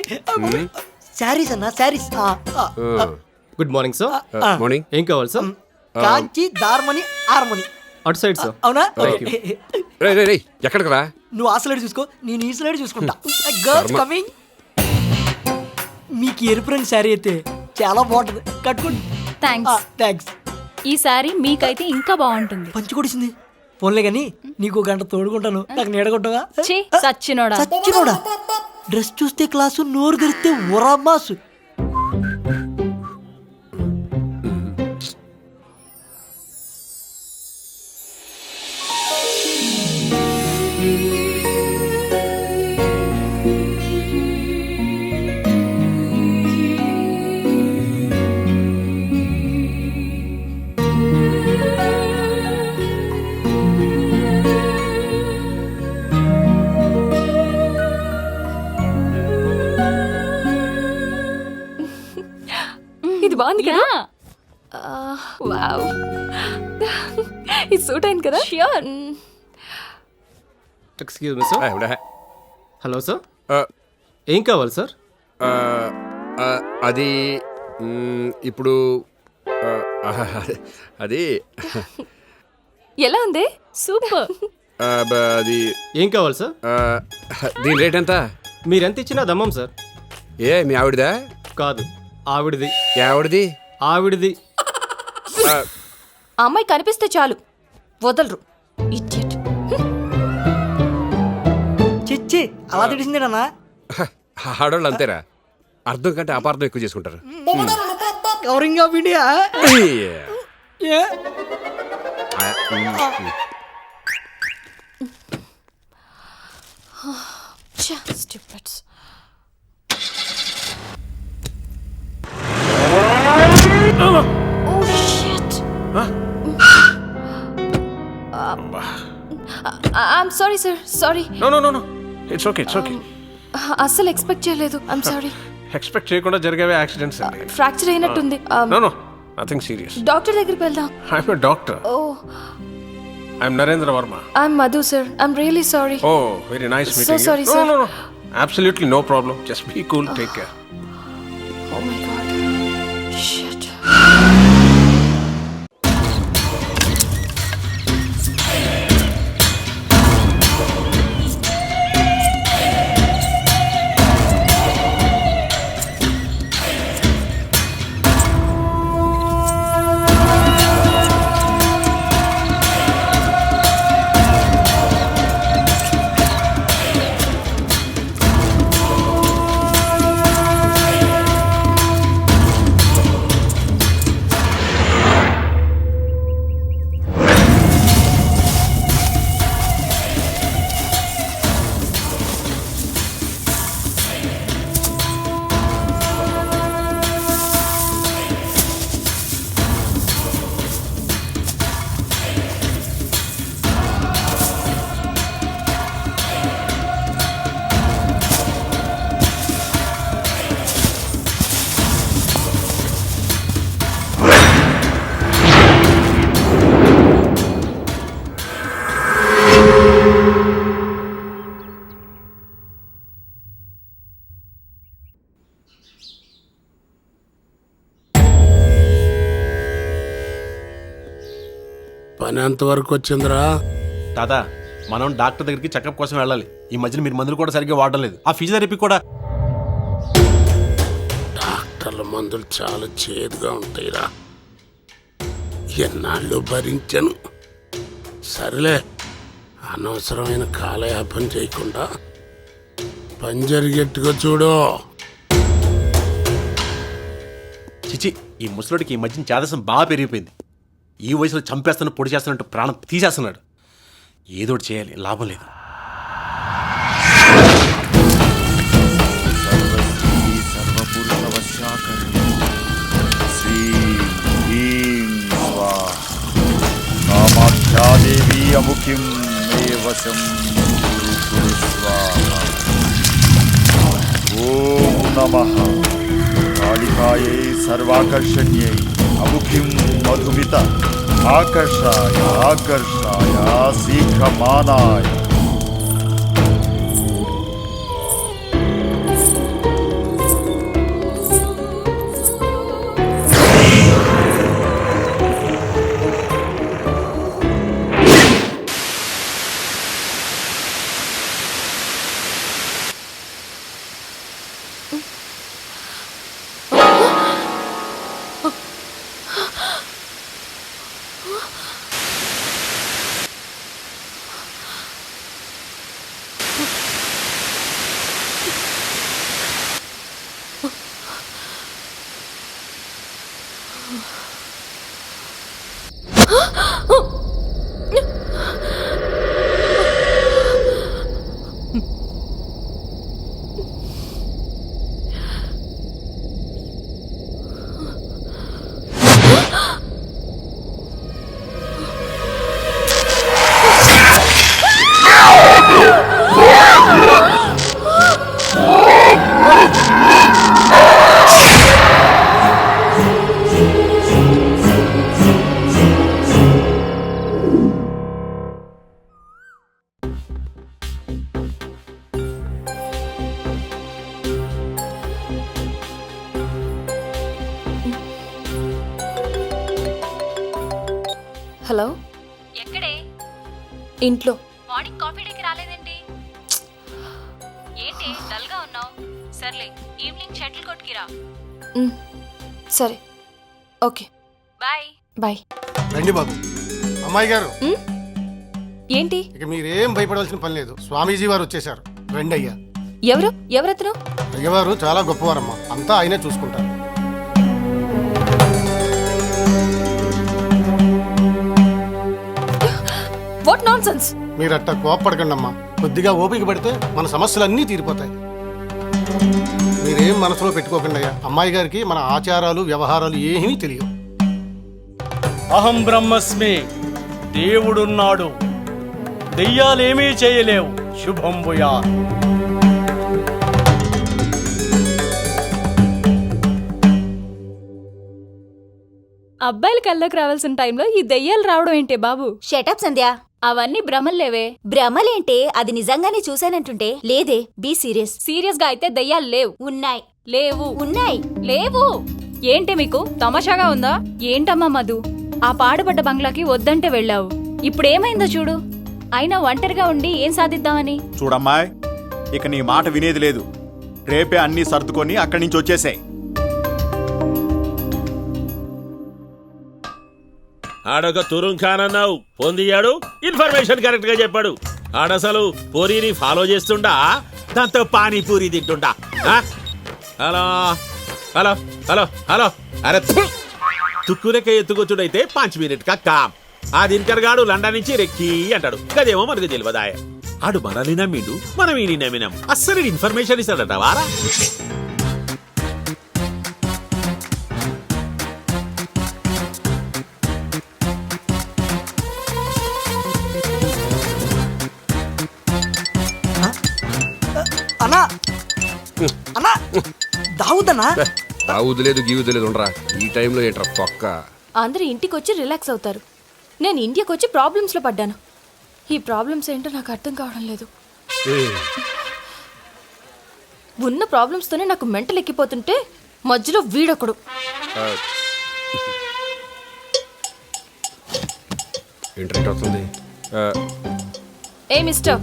శారీస్ అన్నా, saris. Good morning sir. Morning. ఏం కావాలి సార్? కాంచి, దార్మణి, ఆర్మణి. అటు సైడ్ సార్. అవునా? రే రే రే ఎక్కడికి రా? నువ్వు ఆ స్లైడ్ చూసుకో, నేను ఈ స్లైడ్ చూసుకుంటా. Girls coming. మీకు ఎరుపు రంగు శారీ అయితే చాలా బాగుంటుంది, కట్టుకోండి. థ్యాంక్స్. ఈ సారీ మీకైతే ఇంకా బాగుంటుంది. పంచి కొడిసింది. పోన్లే కానీ నీకు గంట తోడుకుంటాను, నాకు నీడగొట్టవా? సచ్చినోడా. డ్రెస్ చూస్తే క్లాసు, నోరు తెరిస్తే ఉరామాసు. ఇది బాగుంది కదా? వావ్, ఇది సూట్ అయింది కదా? Sure. Excuse me sir. Hello sir, ఏం కావాలి సార్? అది ఇప్పుడు అది ఎలా ఉంది? సూపర్. అది ఏం కావాలి సార్? దీని రేట్ ఎంత? మీరెంత ఇచ్చినా దమ్మం సార్. ఏ మీ ఆవిడదా? కాదు, ఆవిడది. ఆవిడది? ఆవిడది. ఆ అమ్మాయి కనిపిస్తే చాలు వదలరు. ఇడియట్. చిచ్చి, అలా తెలిసిందేనా? ఆడవాళ్ళు అంతేరా, అర్థం కంటే అపార్థం ఎక్కువ చేసుకుంటారు. Covering of India. Stupids. Oh shit. I'm sorry sir, sorry. No. It's okay. అస్సలు ఎక్స్పెక్ట్ చేయలేదు. I'm sorry. ఎక్స్పెక్ట్ చేయకుండా జరిగేవే యాక్సిడెంట్స్ అండి. ఫ్రాక్చర్ అయినట్టుంది. No, nothing serious. డాక్టర్ దగ్గరికి వెళ్దాం. I'm a doctor. Oh. I'm Narendra Verma. I'm Madhu sir. I'm really sorry. Oh, very nice meeting you. So sorry sir. No. Absolutely no problem. Just be cool. Take care. Oh my god. Shit. పని ఎంతవరకు వచ్చిందిరా? దాదా, మనం doctor దగ్గరికి checkup కోసం వెళ్ళాలి. ఈ మధ్యన మీరు మందులు కూడా సరిగ్గా వాడలేదు. ఆ ఫిజియోథెరపీ కూడా. డాక్టర్ల మందులు చాలా చేదుగా ఉంటాయిరా, ఎన్నాళ్ళు భరించను. సరేలే, అనవసరమైన కాలయాపన చేయకుండా పని జరిగేట్టుగా చూడు. చిచి, ఈ ముసలుడికి ఈ మధ్యన చేదసం బాగా పెరిగిపోయింది. ఈ వయసులో చంపేస్తాను, పొడి చేస్తానంటూ ప్రాణం తీసేస్తున్నాడు. ఏదోటి చేయాలి, లాభం లేదు. కామాఖ్యాదేవి అముఖిం మే వశం కురు స్వాహా. ఓం నమః కాళికాయై సర్వాకర్షణ్యై అముఖిం మధుమిత ఆకర్షాయ శీఘ్రమానాయ. హలో, ఎక్కడే? ఇంట్లో. మార్నింగ్ కాఫీ డేకి రాలేదేంటి? ఏంటి డల్ గా ఉన్నావు? సర్లే, ఈవినింగ్ షటిల్ కోర్ట్కి రా. సరే, ఓకే, బాయ్. బాయ్. రండి బాబు. అమ్మాయి గారు, ఏంటి? ఇక మీరేం భయపడవలసిన పని లేదు. స్వామీజీ వారు వచ్చేశారు. రండి అయ్యా. ఎవరతను? అయ్యవారు చాలా గొప్పవారమ్మా, అంతా ఆయనే చూసుకుంటారు. What nonsense! మీరట్ట కోప్పడకండి అమ్మా. కొద్దిగా ఓపిక పడితే మన సమస్యలన్నీ తీరిపోతాయి. మీరేం మనసులో పెట్టుకోకండి అయ్యా. అమ్మాయి గారికి మన ఆచారాలు వ్యవహారాలు ఏమీ తెలియవు. అహం బ్రహ్మస్మి, దేవుడున్నాడు, దెయ్యాలేమీ చేయలేవు. శుభం భూయా. అబ్బాయిలు కళ్ళకి రావాల్సిన టైంలో ఈ దెయ్యాలు రావడం ఏంటే బాబు? షటప్ సంధ్య. అవన్నీ భ్రమల్లేవే. భ్రమలేంటే? అది నిజంగానే చూశానంటుంటే. లేదే, బీ సీరియస్. సీరియస్ గా అయితే దెయ్యాలు లేవు. ఉన్నాయి. లేవు. ఉన్నాయి. లేవు. ఏంటి మీకు తమాషాగా ఉందా? ఏంటమ్మా మధు, ఆ పాడుపడ్డ బంగ్లాకి వద్దంటే వెళ్ళావు, ఇప్పుడేమైందో చూడు. అయినా ఒంటరిగా ఉండి ఏం సాధిద్దామని? చూడమ్మాయ్, ఇక నీ మాట వినేది లేదు. రేపే అన్నీ సర్దుకొని అక్కడి నుంచి వచ్చేసాయి. ఆడొక తురుంఖానన్నావు, పొందియాడు, ఇన్ఫర్మేషన్ కరెక్ట్ గా చెప్పాడు. ఆడసలు పూరీని ఫాలో చేస్తుండా, దాంతో పానీపూరి తింటుండా. Hello hello hello hello. అరే తుక్కులెక్క ఎత్తుకొచ్చుడైతే 5 మినిట్ కా కామ్. ఆ దినకర్ గాడు లండన్ నుంచి రెక్కి అంటాడు, గదేమో మనకు తెలియదాయ. ఆడు మనల్ని నమ్మిండు, మనం ఈయన నమ్మినాం. అస్సలు ఇన్ఫర్మేషన్ ఇస్తాడట వారా. అన్నా అన్నా, దావుదన్నా. దావుదు లేదు, గీవుదు లేదు. ఉండరా, ఈ టైంలో ఏంట్రా పక్క. అందరూ ఇంటికి వచ్చి రిలాక్స్ అవుతారు. నేను ఇండియాకి వచ్చి ప్రాబ్లమ్స్ లో పడ్డాను. ఈ ప్రాబ్లమ్స్ ఏంటో నాకు అర్థం కావడం లేదు. ఉన్న ప్రాబ్లమ్స్ తోనే నాకు మెంటల్ ఎక్కిపోతుంటే మధ్యలో వీడొకడు. ఇంటర్నెట్ వస్తుంది. ఏ మిస్టర్,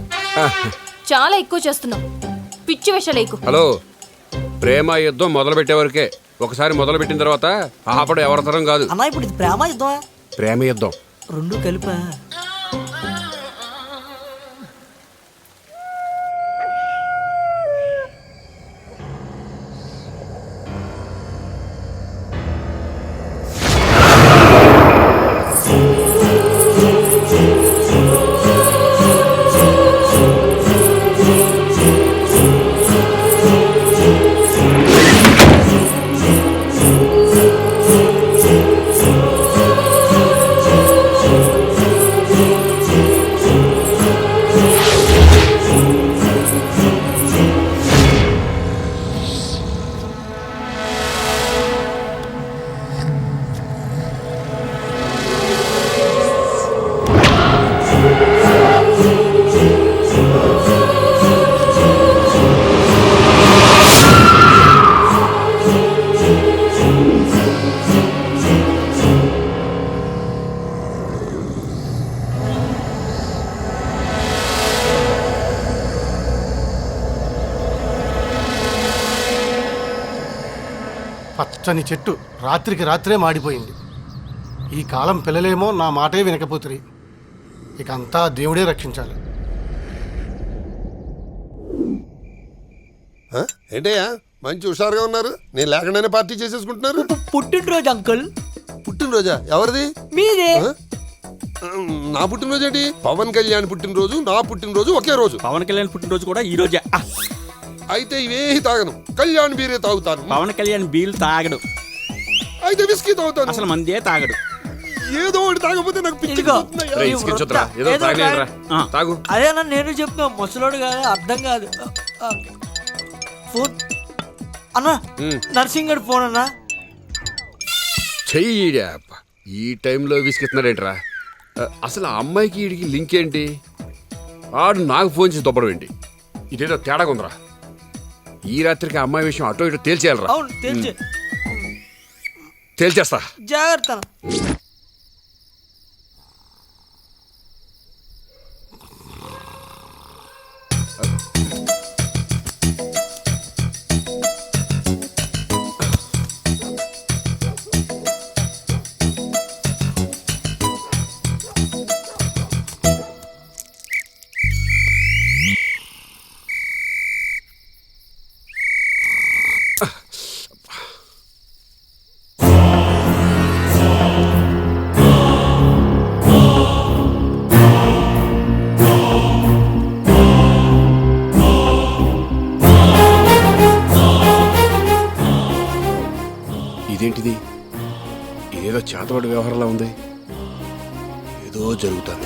చాలా ఎక్కువ చేస్తున్నావు. పిచ్చి వేషాలు ఎక్కువ. హలో, ప్రేమ యుద్ధం మొదలు పెట్టే వరకే. ఒకసారి మొదలు పెట్టిన తర్వాత ఆపడం ఎవరితరం కాదు. అన్నా, ఇప్పుడు ఇది ప్రేమ యుద్ధమా? ప్రేమ యుద్ధం రెండు కలిపా? పచ్చని చెట్టు రాత్రికి రాత్రే మాడిపోయింది. ఈ కాలం పిల్లలేమో నా మాటే వినకపోతురి. ఇక అంతా దేవుడే రక్షించాలి. ఏంటయ్యా మంచి హుషారుగా ఉన్నారు? నేను లేకుండానే పార్టీ చేసేసుకుంటున్నారు. పుట్టినరోజు అంకుల్. పుట్టినరోజా? ఎవరిది? మీదే. నా పుట్టినరోజు ఏంటి? పవన్ కళ్యాణ్ పుట్టినరోజు, నా పుట్టినరోజు ఒకే రోజు. పవన్ కళ్యాణ్ పుట్టినరోజు కూడా ఈ రోజే. అయితే ఇవేహి తాగను, కళ్యాణ్ బీరే తాగుతాను. పవన్ కళ్యాణ్ బీల్ తాగడు, అయితే విస్కీ తాగుతాను. అసలు మందే తాగడు. ఏదో ఒకటి తాగకపోతే నాకు పిచ్చి తాగు. అదేనా నేను చెప్తున్నా, ముసలోడు కాదు, అర్థం కాదు. ఫోన్ అన్నా, నర్సింగ్ గడి ఫోన్ అన్నా. చెయ్యా ఈ టైంలో విసిగిస్తున్నాడేంట్రా? అసలు ఆ అమ్మాయికి వీడికి లింక్ ఏంటి? ఆడు నాకు ఫోన్ చేసి దొబ్బడం ఏంటి? ఇదేదో తేడాగా ఉందిరా. ఈ రాత్రికి ఆ అమ్మాయి విషయం అటో ఇటో తేల్చేయాలరా. అవును, తేల్చేస్తా. జాగ్రత్త. ఇదేంటిది? ఇదేదో చేతబడి వ్యవహారంలా ఉంది. ఏదో జరుగుతుంది.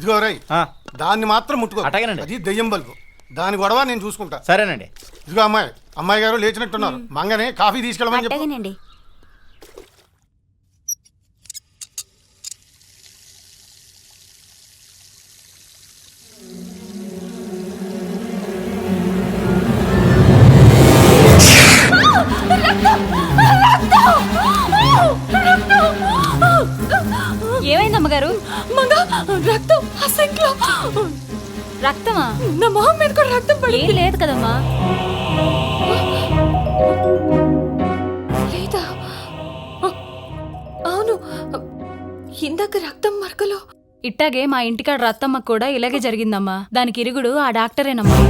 ఇదిగో రై, దాన్ని మాత్రం ముట్టుకో. అటగనండి, అది దెయ్యం బల్బు. దాని గొడవ నేను చూసుకుంటా. సరేనండి. ఇదిగో అమ్మాయి గారు లేచినట్టున్నారు. మంగనే కాఫీ తీసుకెళ్ళమని చెప్పు. ఏమైంది అమ్మగారు? రక్తం, ఆ సింక్లో రక్తమా? నా మొహం మీద కూడా రక్తం పడింది. ఏం లేదు కదమ్మా. లేదా? అవును, ఇందాక రక్తం మరకలో. ఇట్టాగే మా ఇంటికాడ రత్తమ్మకు కూడా ఇలాగే జరిగిందమ్మా. దానికి ఇరుగుడు ఆ డాక్టరేనమ్మా.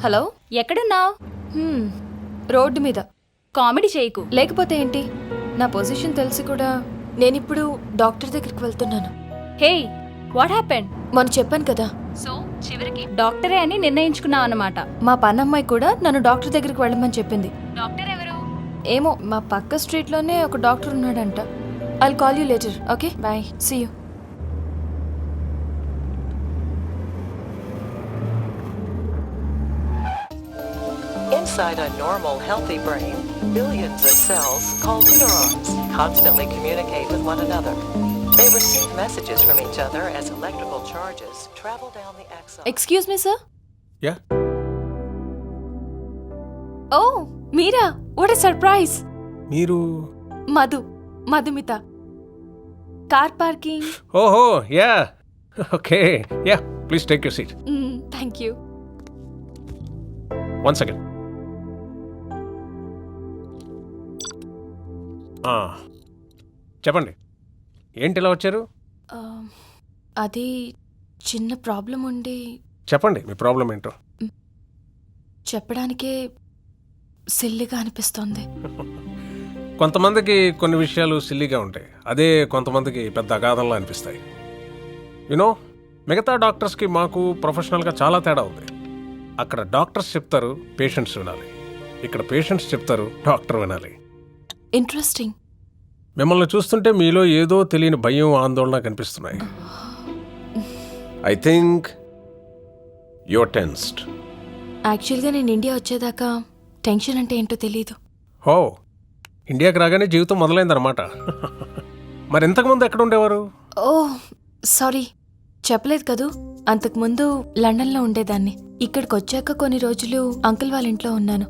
హలో, ఎక్కడున్నావు? రోడ్డు మీద. కామెడీ చేయకు. లేకపోతే ఏంటి? నా పొజిషన్ తెలిసి కూడా నేనిప్పుడు డాక్టర్ దగ్గరికి వెళ్తున్నాను. హే, వాట్ హ్యాపెండ్? మొన్న చెప్పాను కదా. సో చివరికి డాక్టరే అని నిర్ణయించుకున్నావు అన్నమాట. మా పనమ్మాయి కూడా నన్ను డాక్టర్ దగ్గరికి వెళ్ళమని చెప్పింది. డాక్టర్ ఎవరు? ఏమో, మా పక్క స్ట్రీట్లోనే ఒక డాక్టర్ ఉన్నాడంట. I'll call you later. Okay, bye, see you. Inside a normal, healthy brain, billions of cells called neurons constantly communicate with one another. They receive messages from each other as electrical charges travel down the axon. Excuse me sir. Ya, oh మీరా, what a surprise. మీరు Madhumita. Car parking. ఓహో ya, okay ya, please take your seat. Thank you. 1 second. చెప్పండి, ఏంటి ఇలా వచ్చారు? అది చిన్న problem ఉండి. చెప్పండి మీ ప్రాబ్లం ఏంటో. చెప్పడానికే సిల్లిగా అనిపిస్తోంది. కొంతమందికి కొన్ని విషయాలు సిల్లీగా ఉంటాయి, అదే కొంతమందికి పెద్ద అగాధంలా అనిపిస్తాయి. యూనో, మిగతా డాక్టర్స్కి మాకు ప్రొఫెషనల్గా చాలా తేడా ఉంది. అక్కడ డాక్టర్స్ చెప్తారు, పేషెంట్స్ వినాలి. ఇక్కడ పేషెంట్స్ చెప్తారు, డాక్టర్ వినాలి. ఇంట్రెస్టింగ్. మిమ్మల్ని చూస్తుంటే మీలో ఏదో తెలియని భయం, ఆందోళన కనిపిస్తున్నాయి. I think your tensed. యాక్చువల్గా నేను ఇండియా వచ్చేదాకా టెన్షన్ అంటే ఏంటో తెలీదు. హో, ఇండియాకి రాగానే జీవితం మొదలైందన్నమాట. మరి ఇంతకుముందు ఎక్కడ ఉండేవారు? ఓ సారీ, చెప్పలేదు కదూ. అంతకుముందు లండన్లో ఉండేదాన్ని. ఇక్కడికి వచ్చాక కొన్ని రోజులు అంకుల్ వాళ్ళ ఇంట్లో ఉన్నాను.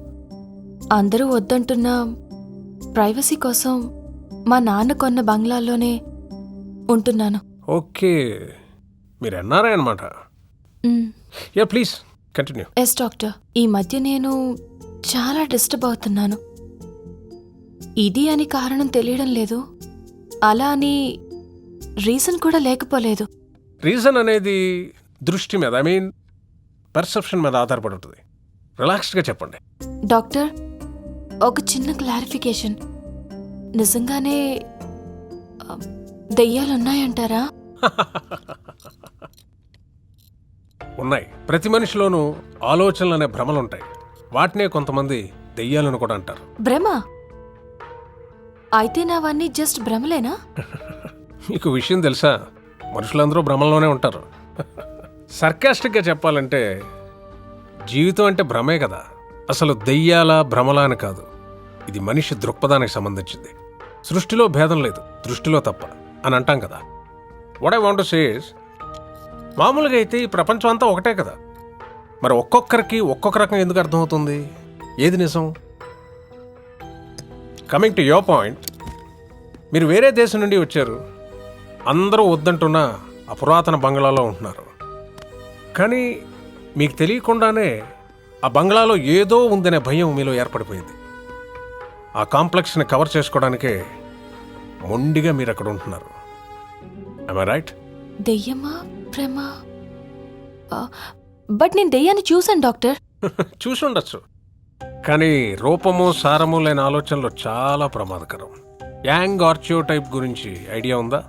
అందరూ వద్దంటున్న ప్రైవసీ కోసం మా నాన్న కొన్న బంగ్లాలోనే ఉంటున్నాను. ఓకే, మీరు ఎన్ఆర్ఐ అనమాట. Yeah, please continue. Yes doctor, ఈ మధ్య నేను చాలా డిస్టర్బ్ అవుతున్నాను. ఇది అని కారణం తెలియడం లేదు, అలా అని రీజన్ కూడా లేకపోలేదు. రీజన్ అనేది దృష్టి మీద, ఐ మీన్ పర్సెప్షన్ మీద ఆధారపడి ఉంటుంది. రిలాక్స్డ్గా చెప్పండి. డాక్టర్, ఒక చిన్న క్లారిఫికేషన్. నిజంగానే దెయ్యాలున్నాయంటారా? ఉన్నాయి. ప్రతి మనిషిలోనూ ఆలోచనలు అనే భ్రమలుంటాయి. వాటినే కొంతమంది దెయ్యాలను కూడా అంటారు. భ్రమ? అయితే నావన్నీ జస్ట్ భ్రమలేనా? మీకు విషయం తెలుసా, మనుషులందరూ భ్రమల్లోనే ఉంటారు. సర్కాస్టిక్గా చెప్పాలంటే జీవితం అంటే భ్రమే కదా. అసలు దెయ్యాల భ్రమలా అని కాదు, ఇది మనిషి దృక్పథానికి సంబంధించింది. సృష్టిలో భేదం లేదు, దృష్టిలో తప్ప అని అంటాం కదా. What I want to say is, మామూలుగా అయితే ఈ ప్రపంచం అంతా ఒకటే కదా. మరి ఒక్కొక్కరికి ఒక్కొక్క రకం ఎందుకు అర్థమవుతుంది? ఏది నిజం? కమింగ్ టు యువర్ పాయింట్, మీరు వేరే దేశం నుండి వచ్చారు, అందరూ వద్దంటున్న ఆ పురాతన బంగ్లాలో ఉంటున్నారు. కానీ మీకు తెలియకుండానే ఆ బంగ్లాలో ఏదో ఉందనే భయం మీలో ఏర్పడిపోయింది. ఆ కాంప్లెక్స్ని కవర్ చేసుకోవడానికే మొండిగా మీరు అక్కడ ఉంటున్నారు. am I right? దెయ్యమా ప్రేమ? బట్ నేను దెయ్యాన్ని చూశాను డాక్టర్. చూసి ఉండొచ్చు, కానీ రూపము సారము లేని ఆలోచనలు చాలా ప్రమాదకరం. యాంగ్ ఆర్చియో టైప్ గురించి ఐడియా ఉందా?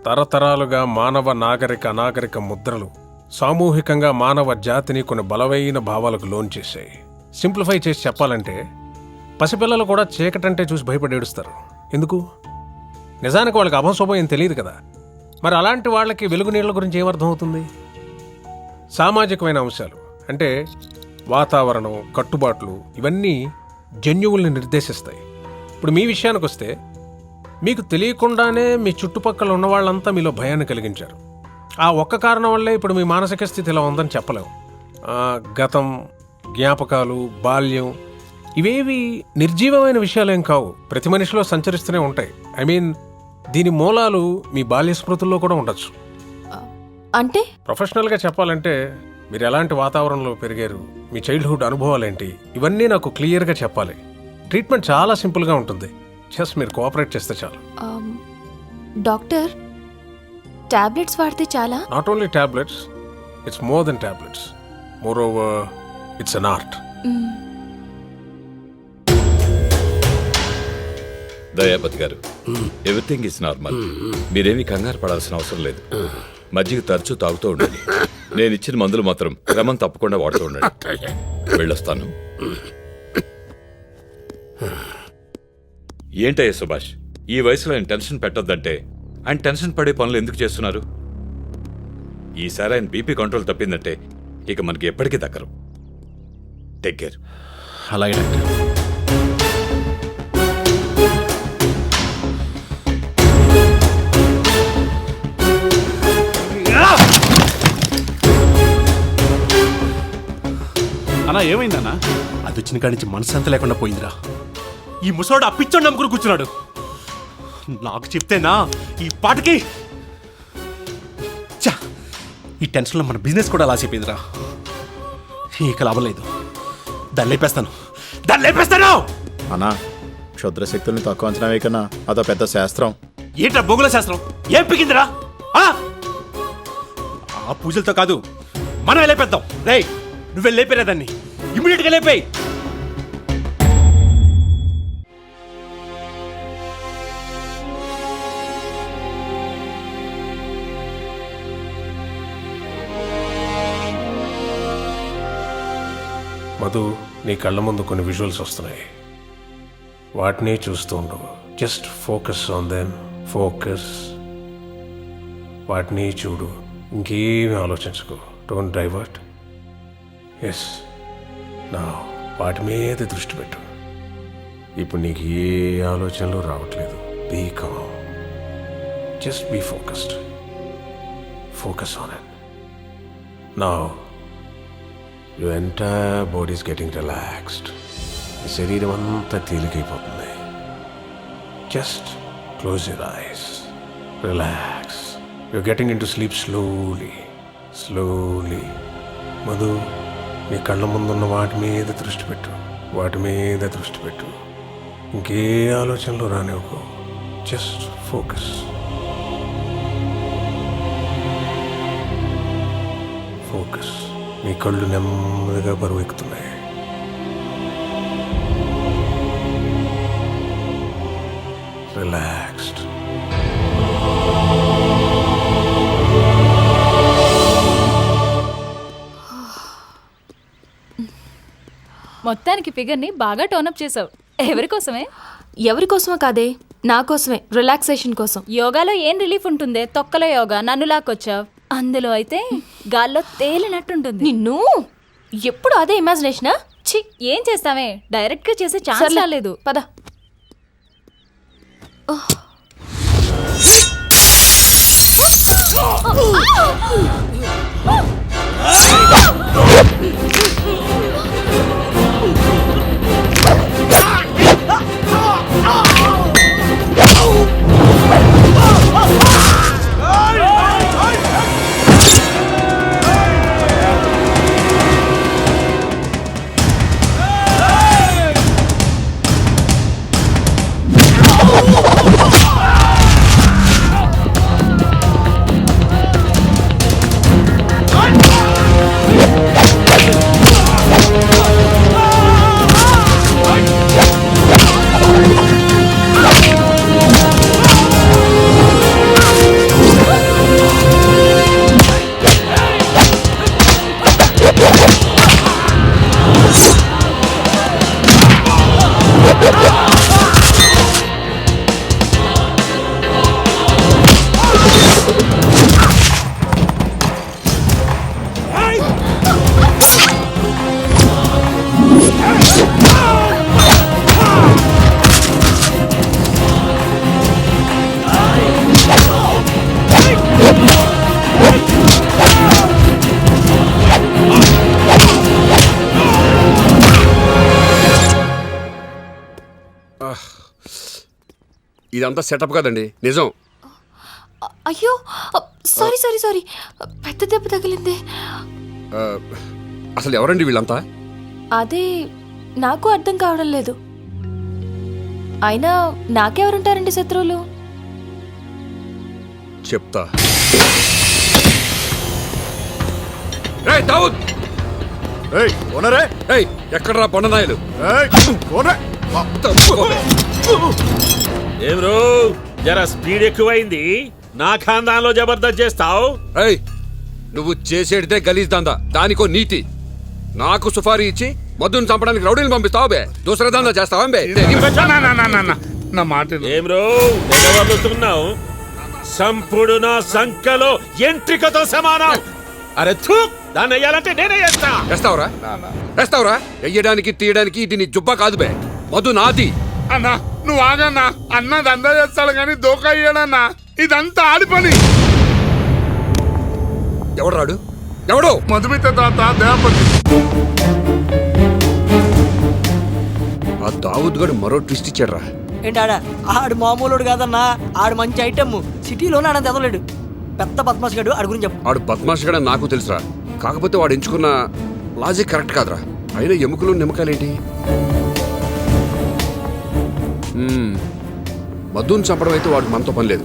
తరతరాలుగా మానవ నాగరిక అనాగరిక ముద్రలు సామూహికంగా మానవ జాతిని కొన్ని బలమైన భావాలకు లోన్ చేశాయి. సింప్లిఫై చేసి చెప్పాలంటే పసిపిల్లలు కూడా చీకటంటే చూసి భయపడి ఏడుస్తారు. ఎందుకు? నిజానికి వాళ్ళకి అభంశోభం ఏం తెలియదు కదా. మరి అలాంటి వాళ్ళకి వెలుగు నీళ్ల గురించి ఏమర్థమవుతుంది? సామాజికమైన అంశాలు అంటే వాతావరణం, కట్టుబాట్లు, ఇవన్నీ జన్యువుల్ని నిర్దేశిస్తాయి. ఇప్పుడు మీ విషయానికి వస్తే, మీకు తెలియకుండానే మీ చుట్టుపక్కల ఉన్న వాళ్ళంతా మీలో భయాన్ని కలిగించారు. ఆ ఒక్క కారణం వల్లే ఇప్పుడు మీ మానసిక స్థితి ఇలా ఉందని చెప్పలేము. గతం, జ్ఞాపకాలు, బాల్యం, ఇవేవి నిర్జీవమైన విషయాలేం కావు, ప్రతి మనిషిలో సంచరిస్తూనే ఉంటాయి. ఐ మీన్, దీని మూలాలు మీ బాల్య స్మృతుల్లో కూడా ఉండొచ్చు. అంటే ప్రొఫెషనల్గా చెప్పాలంటే మీరు ఎలాంటి వాతావరణంలో పెరిగారు, మీ చైల్డ్హుడ్ అనుభవాలేంటి, ఇవన్నీ నాకు క్లియర్గా చెప్పాలి. ట్రీట్మెంట్ చాలా సింపుల్గా ఉంటుంది, జస్ట్ మీరు కోఆపరేట్ చేస్తే చాలు. డాక్టర్, టాబ్లెట్స్ వాడితే చాలా? Not only tablets, it's more than tablets. Moreover, it's an art. Dayapati గారు, ఎవ్రీథింగ్ ఇస్ నార్మల్. మీరేమీ కంగారు పడాల్సిన అవసరం లేదు. మజ్జిగ తరచూ తాగుతూ ఉండండి. నేను ఇచ్చిన మందులు మాత్రం క్రమం తప్పకుండా వాడుతూ ఉండండి. వెళ్ళొస్తాను. ఏంటయ్య సుభాష్, ఈ వయసులో ఆయన టెన్షన్ పెట్టొద్దంటే ఆయన టెన్షన్ పడే పనులు ఎందుకు చేస్తున్నారు? ఈసారి ఆయన బీపీ కంట్రోల్ తప్పిందంటే ఇక మనకి ఎప్పటికీ దక్కరు. Take care. అలాగే డాక్టర్. అన్నా ఏమైందన్నా? అది వచ్చిన కాడి నుంచి మనసంత లేకుండా పోయిందిరా. ఈ ముసోడు ఆ పిచ్చోడు నమ్ముకుని కూర్చున్నాడు. నాకు చెప్తేనా ఈ పాటకి ఛా! ఈ టెన్షన్లో మన బిజినెస్ కూడా లాస్ అయిపోయిందిరా. ఇక లాభం లేదు. దాన్ని లేపేస్తాను. అన్నా, క్షుద్ర శక్తుల్ని తక్కువ అంచనా వేయకన్నా అదో పెద్ద శాస్త్రం. ఏంట్రా బొంగుల శాస్త్రం? ఏం పిగిందిరా? ఆ పూజలతో కాదు, మనం లేపేద్దాం. రేయ్, నువ్వే లేపేరా దాన్ని. ఇమీడియట్ గా లేపేయ్. మధు, నీ కళ్ళ ముందు కొన్ని విజువల్స్ వస్తున్నాయి. వాటిని చూస్తూ ఉండు. Just focus on them. Focus. వాటిని చూడు, ఇంకేమీ ఆలోచించుకో. Don't divert. ఎస్, నా వాటి మీద దృష్టి పెట్టు. ఇప్పుడు నీకు ఏ ఆలోచనలు రావట్లేదు. Be calm. Just be focused. Focus on it. నా your entire body is getting relaxed. ఈ శరీరం అంతా తేలికైపోతుంది. Just close your eyes. Relax. You're getting into sleep slowly. Madhu, నీ కళ్ళ ముందున్న వాటి మీద దృష్టి పెట్టు. ఇంకే ఆలోచనలు రానివ్వకు. Just focus. నీ కళ్ళు నెమ్మదిగా బరువు ఎక్కుతున్నాయి. రిలాక్స్డ్. మొత్తానికి ఫిగర్ని బాగా టోనప్ చేసావు. ఎవరికోసమే? ఎవరికోసమో కాదే, నా కోసమే. రిలాక్సేషన్ కోసం. యోగాలో ఏం రిలీఫ్ ఉంటుందే? తొక్కలో యోగా నన్ను లాక్కొచ్చావు. అందులో అయితే గాల్లో తేలినట్టుంటుంది. నిన్ను ఎప్పుడు అదే ఇమాజినేషనా? ఛీ, ఏం చేస్తావే? డైరెక్ట్ గా చేసే ఛాన్స్ రాలేదు. పద. ఇదంతా సెటప్ కదండి, నిజం. అయ్యో, సారీ. పెద్ద దెబ్బ తగిలిందే. అసలు ఎవరండి వీళ్ళంతా? అదే నాకు అర్థం కావడం లేదు. అయినా నాకెవరుంటారండి శత్రువులు? చెప్తా. రేయ్ దావుద్! ఏయ్ ఓనరే! ఏయ్ ఎక్కడ్రా బండనాయలు? ఏయ్ ఓనరే! ఏం రో జరా స్పీడ్ ఎక్కువైంది. నా ఖాందాన్లో జబర్దస్త్ చేస్తావు. నువ్వు చేసేడితే గలీజ్ దందా, దానికో నీతి. నాకు సుఫారీ ఇచ్చి మధుని చంపడానికి రౌడీని పంపిస్తావు బే, దూసరా దందా చేస్తావా బే? నా మాట ఏం రో ఎగవర్లుతున్నావు? సంపుడు నా సంఖ్యలో ఎంట్రికతో సమానం. అరే థూ, దాన్ని వేయాలంటే నేనే చేస్తా. వేస్తావురా? వెయ్యడానికి తీయడానికి ఇది నీ జుబ్బా కాదు బే, మధు నాది. అన్నా నువ్వు ఆగన్నా, అన్నది అందా చేస్తాడు కానీ దోకా ఇయ్యడన్నా. ఇదంతా ఆడి పని. ఎవడు? మధుమిత తాత దయాపతి. ఆ దావుద్ గడు మరో ట్విస్ట్ ఇచ్చాడ్రా. ఏంటాడా? ఆడు మామూలుడు కాదన్నా, ఆడు మంచి ఐటమ్. సిటీలోనే ఆడంత ఎదలేడు. పెద్ద బద్మాష్ గడు, ఆడి గురించి చెప్పు. ఆడు బద్మాష్ గడ నాకు తెలుసురా, కాకపోతే వాడు ఎంచుకున్న లాజిక్ కరెక్ట్ కాదురా. అయినా ఎముకలు నిమ్మకాయలేంటి? మధుని చంపడం అయితే వాడికి మనతో పని లేదు.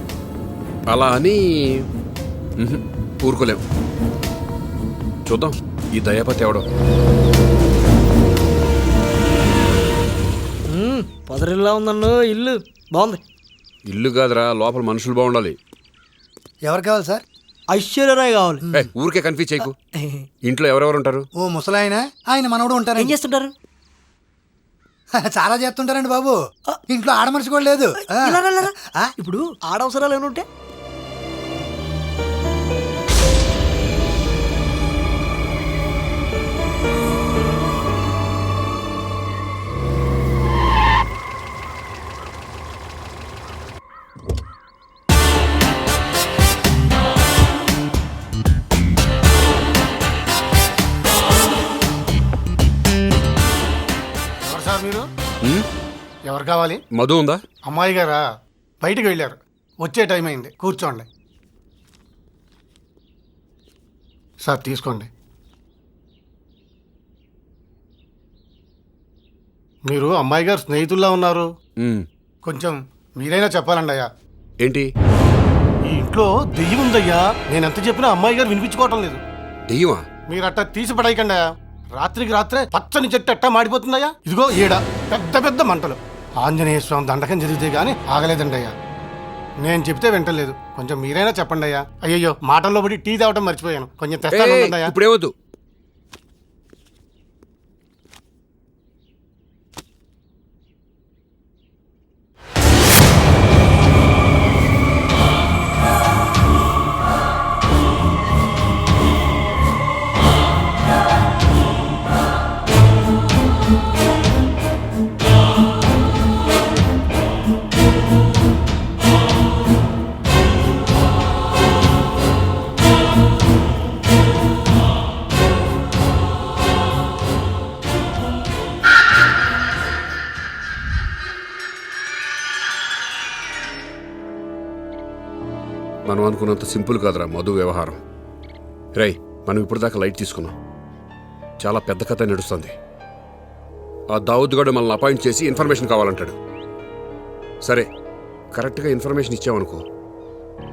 అలా అని ఊరుకోలేం. చూద్దాం ఈ దయాపతి ఎవడో. పొదరిల్లా ఉందన్ను ఇల్లు బాగుంది. ఇల్లు కాదురా, లోపల మనుషులు బాగుండాలి. ఎవరు కావాలి సార్? ఐశ్వర్యరాయ్ కావాలి. ఊరికే కన్ఫ్యూజ్ చేయకు. ఇంట్లో ఎవరెవరు ఉంటారు? ఓ ముసలాయన, ఆయన మనవడు ఉంటారు. ఏం చేస్తుంటారు? చాలా చేస్తుంటారండి బాబు. ఇంట్లో ఆడమనిషి కూడా లేదు. ఇప్పుడు ఆడవసరాలు ఏమైనా ఉంటే మీరు ఎవరు కావాలి? మధు ఉందా? అమ్మాయి గారా బయటికి వెళ్ళారు, వచ్చే టైం అయింది. కూర్చోండి సార్, తీసుకోండి. మీరు అమ్మాయి గారు స్నేహితుల్లా ఉన్నారు. కొంచెం మీరైనా చెప్పాలండి అయ్యా. ఏంటి? ఈ ఇంట్లో దెయ్యం ఉందయ్యా. నేను ఎంత చెప్పినా అమ్మాయి గారు వినిపించుకోవటం లేదు. దెయ్యమా? మీరు అట్టా తీసి పడేయకండి అయ్యా. రాత్రికి రాత్రే పచ్చని చెట్టు అట్టా మాడిపోతుందయ్యా. ఇదిగో ఈడ పెద్ద పెద్ద మంటలు. ఆంజనేయ స్వామి దండకం జరిగితే గానీ ఆగలేదండి అయ్యా. నేను చెప్తే వింటలేదు. కొంచెం మీరైనా చెప్పండి అయ్యా. అయ్యయ్యో, మాటల్లో పడి టీ తాగటం మర్చిపోయాను. కొంచెం తెస్తాను. ఇప్పుడేవద్దు. మనం అనుకున్నంత సింపుల్ కాదురా మధు వ్యవహారం. రై, మనం ఇప్పుడు దాకా లైట్ తీసుకున్నాం. చాలా పెద్ద కథ నడుస్తుంది. ఆ దావుద్ గడు మనల్ని అపాయింట్ చేసి ఇన్ఫర్మేషన్ కావాలంటాడు. సరే, కరెక్ట్గా ఇన్ఫర్మేషన్ ఇచ్చామనుకో,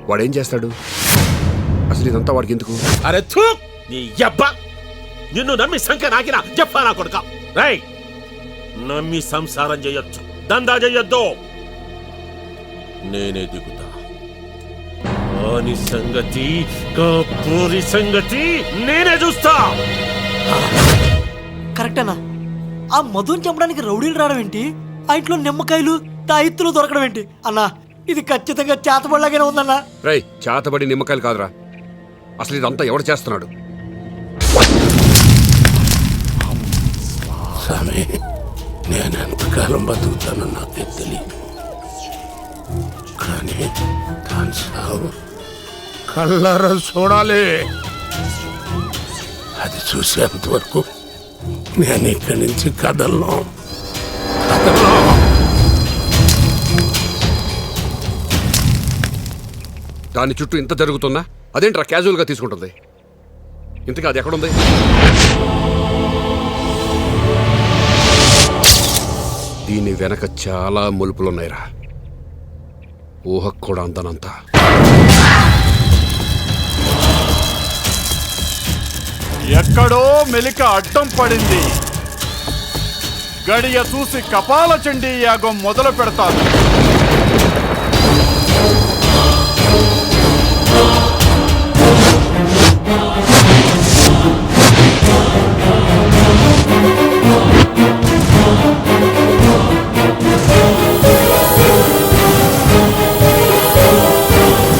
వాడేం చేస్తాడు? అసలు ఇదంతా వాడికి ఎందుకు? అరే థూ, నీ యబ్బ! నిన్ను నమ్మి సంఖ్య నాకినా చెప్పా నా కొడుక. రై, నమ్మి సంసారం చేయొచ్చు, దందా చేయొద్దు. నేనే దిగుతా. వాని సంగతి, కపూరి సంగతి నేనే చూస్తా. కరెక్టేనా? ఆ మధుని చంపడానికి రౌడీలు రావడం ఏంటి? ఆ ఇంట్లో నిమ్మకాయలు తాయిత్తులు దొరకడం ఏంటి? అన్నా, ఇది ఖచ్చితంగా చేతబడిలాగానే ఉందన్నా. రై, చేతబడి నిమ్మకాయలు కాదురా, అసలు ఇదంతా ఎవడు చేస్తున్నాడు? స్వామి, నేను ఎంతకాలం బతుకుతానో నాకే తెలియదు, కానీ దాని సావు కళ్ళారా చూడాలి. అది చూసేంత వరకు నేను ఇక్కడి నుంచి కదలను. దాని చుట్టూ ఇంత జరుగుతున్నా అదేంట్రా క్యాజువల్గా తీసుకుంటుంది? ఇంతగా అది ఎక్కడుంది? దీని వెనక చాలా ములుపులున్నాయిరా, ఊహకు కూడా అందనంత. ఎక్కడో మెలిక అడ్డం పడింది. గడియ చూసి కపాల చండీ యాగం మొదలు పెడతాను.